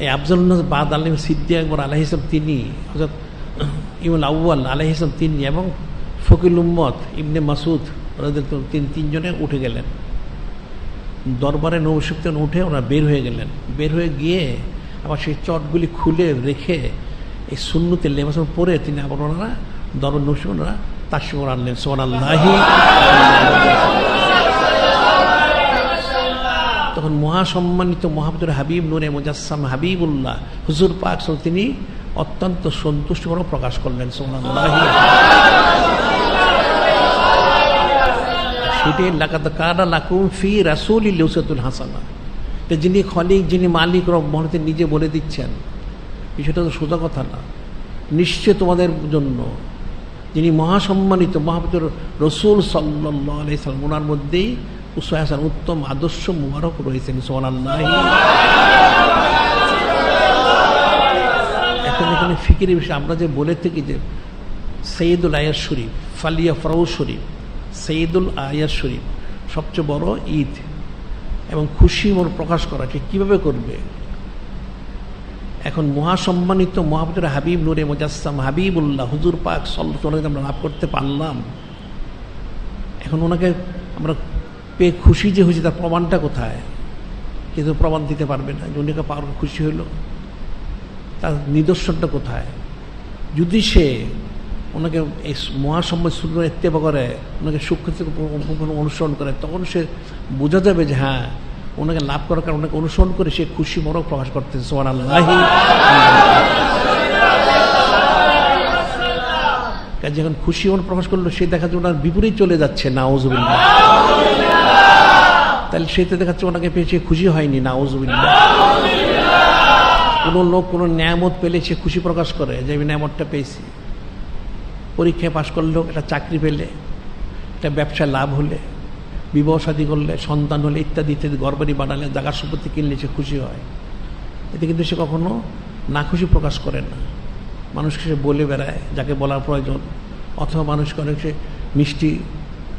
এই আফজালুন্নাস বাদ আলিম সিদ্দিক আকবর আলাইহিস সালাম তিনি, হযরত ইমাম আউয়াল আলাইহিস সালাম তিনি, এবং ফকিল উম্মত ইবনে মাসুদ রাদিয়াল্লাহু তিনজনে উঠে গেলেন দরবারে। নবশক্তি উঠে ওরা বের হয়ে গেলেন। বের হয়ে গিয়ে আবার সেই চটগুলি খুলে রেখে এই সুন্নতের লেবাস পরে তিনি আবার ওনারা দরবার নবশক্তি ওনারা তাশরিফ আনলেন। সুবহানাল্লাহি। তখন মহাসম্মানিত মহাপবিত্র হাবিব নূরে মুজাসসাম হাবিবুল্লাহ হুজুর পাক তিনি অত্যন্ত সন্তুষ্টিকর প্রকাশ করলেন। সুবহানাল্লাহি। সেটাই লাকাদ কানা লাকুম ফি রাসূলিল্লাহি উসওয়াতুন হাসানাহ। যিনি খলিক, যিনি মালিক রব মহান নিজে বলে দিচ্ছেন, বিষয়টা তো সোজা কথা না। নিশ্চয় তোমাদের জন্য যিনি মহাসম্মানিত মহাপবিত্র রসুল সাল্লাল্লাহু আলাইহি সাল্লাম ওনার মধ্যেই উসওয়া হাসানাহ উত্তম আদর্শ মুবারক রয়েছেন। সুবহানাল্লাহি। এখন এখানে ফিকিরের বিষয় আমরা যে বলে থাকি যে সৈয়দুল আয়াত শরীফ, ফালিয়া ফরাউ শরীফ, সৈয়দুল আয়াত শরীফ সবচেয়ে বড় ঈদ, এবং খুশি মন প্রকাশ করা ঠিক কীভাবে করবে? এখন মহাসম্মানিত মহাপবিত্র হাবিব নূরে মুজাসসাম হাবিবুল্লাহ হুজুর পাক সাল্লাল্লাহু আলাইহি ওয়াসাল্লাম আমরা লাভ করতে পারলাম। এখন ওনাকে আমরা পেয়ে খুশি যে হয়েছি তার প্রমাণটা কোথায়? কিন্তু প্রমাণ দিতে পারবে না যে উনিকে পাওয়ার খুশি হইল, তার নিদর্শনটা কোথায়? যদি সে ওনাকে এই মহাসম্মান সুন্দর ইত্তেবা করে, ওনাকে সূক্ষ্ম থেকে অনুসরণ করে, তখন সে বোঝা যাবে যে হ্যাঁ ওনাকে লাভ করার কারণে ওনাকে অনুসরণ করে সে খুশি মরক প্রকাশ করতেছে। সুবহানাল্লাহি। কাজে যখন খুশি মন প্রকাশ করলো সে দেখা যাচ্ছে ওনার বিপরীত চলে যাচ্ছে। নাউযুবিল্লাহ। তাহলে সে তো দেখাচ্ছে ওনাকে পেয়ে সে খুশি হয়নি। নাউযুবিল্লাহ। কোনো লোক কোনো নিয়ামত পেলে সে খুশি প্রকাশ করে যে আমি নিয়ামতটা পেয়েছি। পরীক্ষায় পাশ করলেও, একটা চাকরি পেলে, একটা ব্যবসায় লাভ হলে, বিবাহ শাদী করলে, সন্তান হলে, ইত্যাদি ইত্যাদি, ঘরবাড়ি বানালে, জায়গা সম্পত্তি কিনলে সে খুশি হয়। এতে কিন্তু সে কখনো না খুশি প্রকাশ করে না। মানুষকে সে বলে বেড়ায় যাকে বলার প্রয়োজন, অথবা মানুষকে অনেক সে মিষ্টি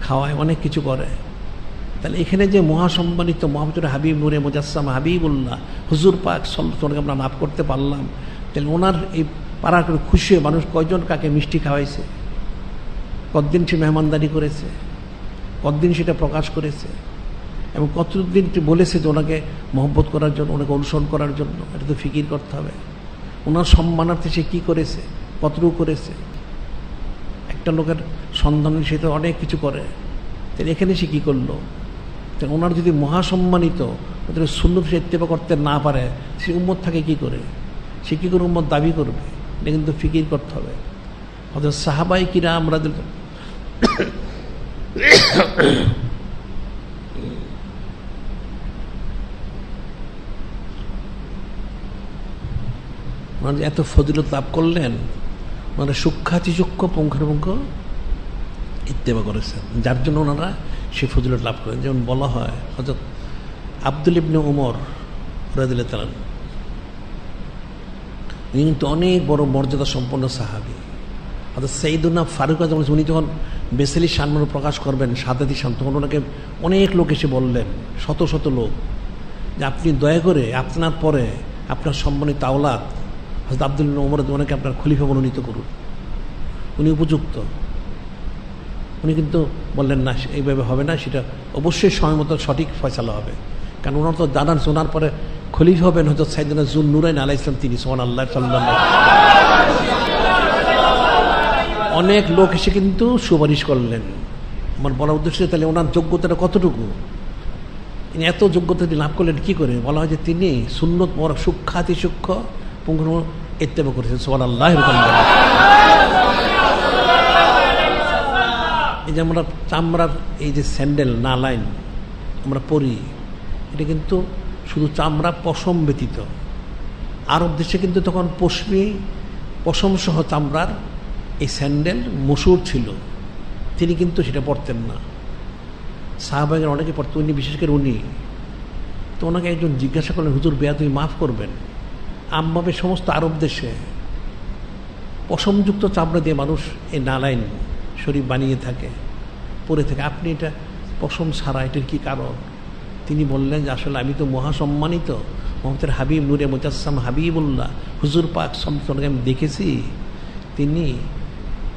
খাওয়ায়, অনেক কিছু করে। তাহলে এখানে যে মহাসম্মানিত মহাপবিত্র হাবিব নূরে মুজাসসাম হাবিবুল্লাহ হুজুর পাক সাল্লাল্লাহু আলাইহি ওয়াসাল্লাম আমরা লাভ করতে পারলাম। তাহলে ওনার এই পাড়ার খুশি হয়ে মানুষ কয়জন কাকে মিষ্টি খাওয়াইছে, কতদিন সে মেহমানদারি করেছে, কতদিন সেটা প্রকাশ করেছে, এবং কতদিন বলেছে যে ওনাকে মহব্বত করার জন্য, ওনাকে অনুসরণ করার জন্য। এটা তো ফিকির করতে হবে। ওনার সম্মানার্থে সে কী করেছে, কতটুকু করেছে। একটা লোকের সন্ধানে সে তো অনেক কিছু করে, তাহলে এখানে সে কী করলো? তাহলে ওনার যদি মহাসম্মানিত ওদের সুন্নত সে ইত্তেবা করতে না পারে, সে উম্মত থাকে কী করে? সে কী করে উম্মত দাবি করবে? এটা কিন্তু ফিকির করতে হবে। অথচ সাহাবায়ে কিরাম রাদিয়াল্লাহু ওনারা এত ফজিলত লাভ করলেন, ওনারা সূক্ষ্মাতিসূক্ষ্ম পুঙ্খানুপুঙ্খ ইত্তেবা করেছেন, যার জন্য ওনারা সে ফজিলত লাভ করেন। যেমন বলা হয় হযরত আব্দুল ইবনে উমর রাদিয়াল্লাহু তাআলা উনি কিন্তু অনেক বড় মর্যাদা সম্পন্ন সাহাবী। অর্থাৎ সাইয়্যিদুনা ফারুক আজম উনি যখন বেসেলি সম্মান প্রকাশ করবেন, সাদাতি শান, তখন ওনাকে অনেক লোক এসে বললেন, শত শত লোক, যে আপনি দয়া করে আপনার পরে আপনার সম্মানিত আওলাদ হযরত আব্দুল ইবনে উমর ওনাকে আপনার খলিফা মনোনীত করুন, উনি উপযুক্ত। উনি কিন্তু বললেন না, এইভাবে হবে না, সেটা অবশ্যই সময় মতো সঠিক ফয়সালা হবে। কারণ ওনার তো জানান ওনার পরে খলিফা হবেন হযরত সাইয়েদনা যুন্নুরাইন আলাইহিস সালাম, তিনি সুবহানাল্লাহ সাল্লাল্লাহু আলাইহি ওয়াসাল্লাম। অনেক লোক এসে কিন্তু সুপারিশ করলেন। আমার বলার উদ্দেশ্য, তাহলে ওনার যোগ্যতাটা কতটুকু? তিনি এত যোগ্যতা লাভ করলেন কী করে? বলা হয় যে তিনি সুন্নত সূক্ষ্মাতি সূক্ষ্ম পুঙ্খানু ইত্তেবা করেছেন। সুবহানাল্লাহ। এই যে আমরা চামড়ার এই যে স্যান্ডেল নালাইন আমরা পরি, এটা কিন্তু শুধু চামড়া পশম ব্যতীত। আরব দেশে কিন্তু তখন পশম সহ চামড়ার এই স্যান্ডেল মশহুর ছিল, তিনি কিন্তু সেটা পরতেন না। সাহাবায়ের অনেকে পড়তো, উনি বিশেষ করে উনি। তো ওনাকে একজন জিজ্ঞাসা করলেন, হুজুর বেয়াদবি মাফ করবেন, আমভাবে সমস্ত আরব দেশে পশমযুক্ত চামড়া দিয়ে মানুষ এই নালাইন শরীফ বানিয়ে থাকে, পরে থাকে, আপনি এটা পশম ছাড়া, এটার কী কারণ? তিনি বললেন যে আসলে আমি তো মহাসম্মানিত মোহাম্মদের হাবিব নূরে মুজাসসাম হাবিবুল্লাহ হুজুর পাক সম্পর্কে আমি দেখেছি, তিনি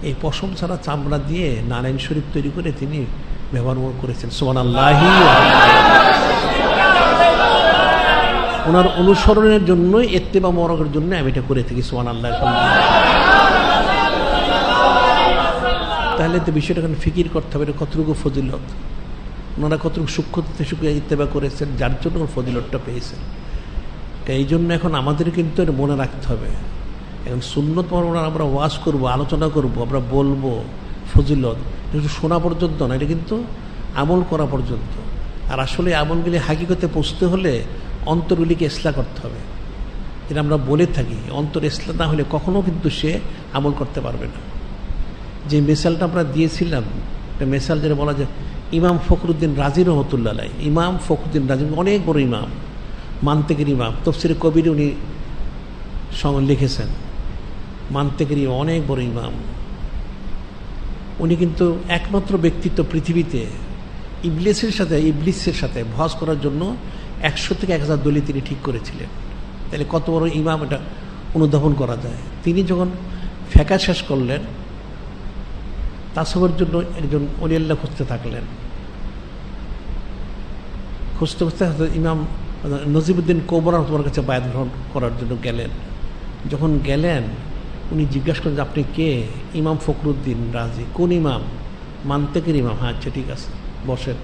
এই পশম ছাড়া চামড়া দিয়ে নারায়ণ শরীফ তৈরি করে তিনি ব্যবহার করেছেন। সুবহানাল্লাহি। ওনার অনুসরণের জন্য, ইত্তেবা মোবারকের জন্য আমি এটা করে থাকি। সুবহানাল্লাহ। তাহলে তো বিষয়টা এখন ফিকির করতে হবে, এটা কতটুকু ফজিলত, ওনারা কতটুকু সূক্ষ্মতে সূক্ষ্ম ইত্তেবা করেছেন, যার জন্য ফজিলতটা পেয়েছেন। এই জন্য এখন আমাদের কিন্তু এটা মনে রাখতে হবে। এখন সুন্নত আমরা ওয়াজ করব, আলোচনা করব, আমরা বলবো ফজিলত, কিন্তু শোনা পর্যন্ত না, এটা কিন্তু আমল করা পর্যন্ত। আর আসলে আমলগুলি হাকিকতে পৌঁছতে হলে অন্তরগুলিকে ইসলাহ করতে হবে। যেটা আমরা বলে থাকি, অন্তর ইসলাহ না হলে কখনো কিন্তু সে আমল করতে পারবে না। যে মিসালটা আমরা দিয়েছিলাম, একটা মিসাল যেটা বলা যায়, ইমাম ফখরুদ্দিন রাজি রহমতুল্লাহ আলাইহি, ইমাম ফখরুদ্দিন রাজি অনেক বড় ইমাম, মান্তেকের ইমাম, তফসিরে কবির উনি লিখেছেন, মান্তেকের অনেক বড় ইমাম। উনি কিন্তু একমাত্র ব্যক্তিত্ব পৃথিবীতে ইবলিসের সাথে ভজ করার জন্য 100 থেকে 1000 দলিল তিনি ঠিক করেছিলেন। তাহলে কত বড় ইমাম এটা অনুধাবন করা যায়। তিনি যখন ফেকা শেষ করলেন, তাসবের জন্য একজন ওলিয়াল্লাহ খুঁজতে থাকলেন। খুঁজতে খুঁজতে ইমাম নজিবুদ্দিন কোবরা তোমার কাছে বায়াত গ্রহণ করার জন্য গেলেন। যখন গেলেন, উনি জিজ্ঞাসা করেন যে আপনি কে? ইমাম ফখরুদ্দিন রাজি। কোন ইমাম? মান্তেকের ইমাম। হ্যাঁ, আচ্ছা ঠিক আছে, বসেন।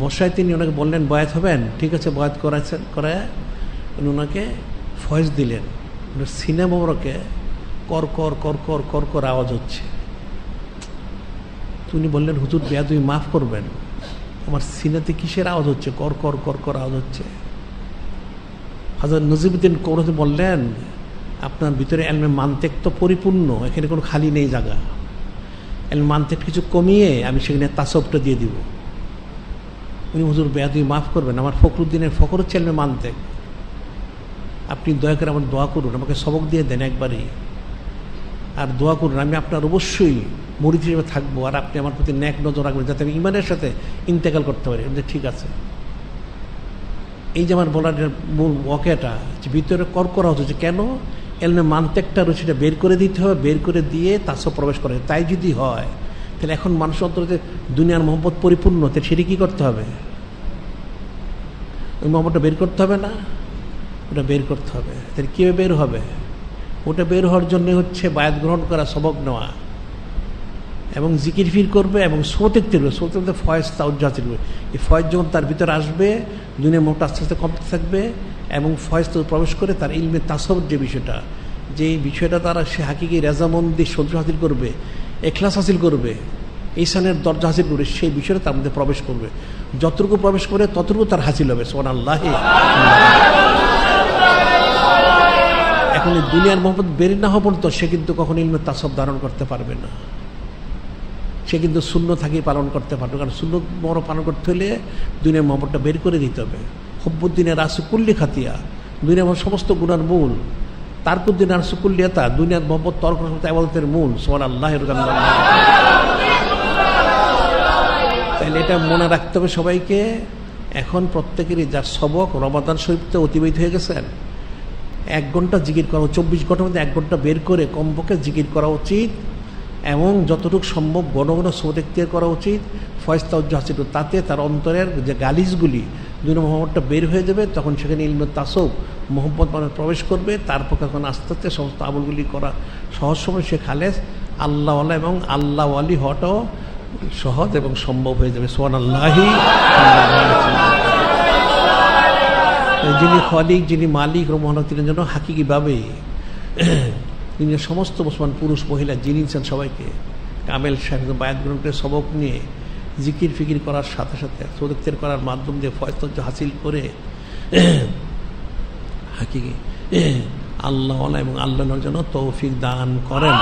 বসায় তিনি ওনাকে বললেন বায়াত হবেন? ঠিক আছে, বায়াত করায় উনি ওনাকে ফয়েজ দিলেন। সিনে মোবারকে কর কর কর কর কর কর আওয়াজ হচ্ছে। উনি বললেন হুজুর বেয়াদবি মাফ করবেন, আমার সিনেতে কিসের আওয়াজ হচ্ছে? কর কর কর কর আওয়াজ হচ্ছে। হযরত নজিবুদ্দিন কৌরতি বললেন আপনার ভিতরে এলমে মান্তেক তো পরিপূর্ণ, এখানে কোনো খালি নেই জায়গা। এলমে মান্তেক কিছু কমিয়ে আমি সেখানে তাসবটা দিয়ে দিব। উনি হুজুর বেয়াদবি মাফ করবেন, আমার ফখরুদ্দিনের ফখর হচ্ছে এলমে মান্তেক, আপনি দয়া করে আমার দোয়া করুন, আমাকে সবক দিয়ে দেন একবারই, আর দোয়া করুন, আমি আপনার অবশ্যই মুরিদ হিসেবে থাকবো, আর আপনি আমার প্রতি নেক নজর রাখবেন যাতে আমি ইমানের সাথে ইন্তেকাল করতে পারি। ঠিক আছে। এই যে আমার বলার মূল ওয়াকিয়াটা, যে ভিতরে কর করা হচ্ছে কেন? এলমে মান্তেকটা রুচিটা বের করে দিতে হবে, বের করে দিয়ে তাসব প্রবেশ করে। তাই যদি হয়, তাহলে এখন মানুষের অন্তরে দুনিয়ার মহব্বত পরিপূর্ণ, তাহলে সেটি কী করতে হবে? ওই মহব্বতটা বের করতে হবে না? ওটা বের করতে হবে। তাহলে কীভাবে বের হবে? ওটা বের হওয়ার জন্য হচ্ছে বায়াত গ্রহণ করা, সবক নেওয়া, এবং জিকির ফির করবে, এবং সোতেক তেরবে। সোতেক ফয়েজ তাউজ্জা তেরবে। এই ফয়েজ যখন তার ভিতরে আসবে, দুনিয়ার মোটা আস্তে আস্তে কমতে থাকবে, এবং ফয়েজ তো প্রবেশ করে তার ইলমে তাসব্বুর যে বিষয়টা, যে বিষয়টা তারা সে হাকিকি রেজামন্দি সহ্য হাসিল করবে, এখলাস হাসিল করবে, ঈসানের দরজা হাসিল করবে, সেই বিষয়টা তার মধ্যে প্রবেশ করবে। যতটুকু প্রবেশ করে ততটুকু তার হাসিল হবে। সুবহানাল্লাহ। এখন দুনিয়ার মোহাম্মদ বের না হওয়া পর্যন্ত সে কিন্তু কখনো ইলমে তাসব ধারণ করতে পারবে না। সে কিন্তু শূন্য থাকেই পালন করতে পারবে, কারণ শূন্য বড় পালন করতে হলে দুনিয়ার মোহাম্মদটা বের করে দিতে হবে। হুব্বুদ্দিনের রাসুকুল্লি খাতিয়া, দুনিয়ার সমস্ত গুণার মূল। তারকুদ্দিনের রাসুকুল্লিয়াতা, দুনিয়ার মোহাম্মদ তর্ক ইবাদতের মূল। সুবহানাল্লাহ। তাহলে এটা মনে রাখতে হবে সবাইকে। এখন প্রত্যেকেরই যার সবক রমাদান শরীফতে অতিবাহিত হয়ে গেছেন, 1 ঘন্টা জিকির করা, 24 ঘন্টার মধ্যে 1 ঘন্টা বের করে কমপক্ষে জিকির করা উচিত, এবং যতটুকু সম্ভব ঘন ঘন সবক ইখতিয়ার করা উচিত। ফয়েজ তাওজ্জুহ হাসিল, তাতে তার অন্তরের যে গালিজগুলি দুনিয়া মোহাম্মদটা বের হয়ে যাবে, তখন সেখানে ইলমে তাসব মোহাম্মদ মানে প্রবেশ করবে। তারপর এখন আস্তে আস্তে সমস্ত আমলগুলি করা সহজ সময় সে খালেস আল্লাহওয়ালা এবং আল্লাহওয়ালি হওয়াটাও সহজ এবং সম্ভব হয়ে যাবে। সুবহানাল্লাহ। যিনি খালিক, যিনি মালিক রহমানের জন্য হাকিকিভাবে তিনি সমস্ত মুসলমান পুরুষ মহিলা যিনি ইনসান সবাইকে কামেল সাহেব বায়াত গ্রহণ করে সবক নিয়ে জিকির ফিকির করার সাথে সাথে সদক্তের করার মাধ্যম দিয়ে ফয়েজ হাসিল করে হাকিকি আল্লাহ এবং আল্লাহর জন্য তৌফিক দান করেন।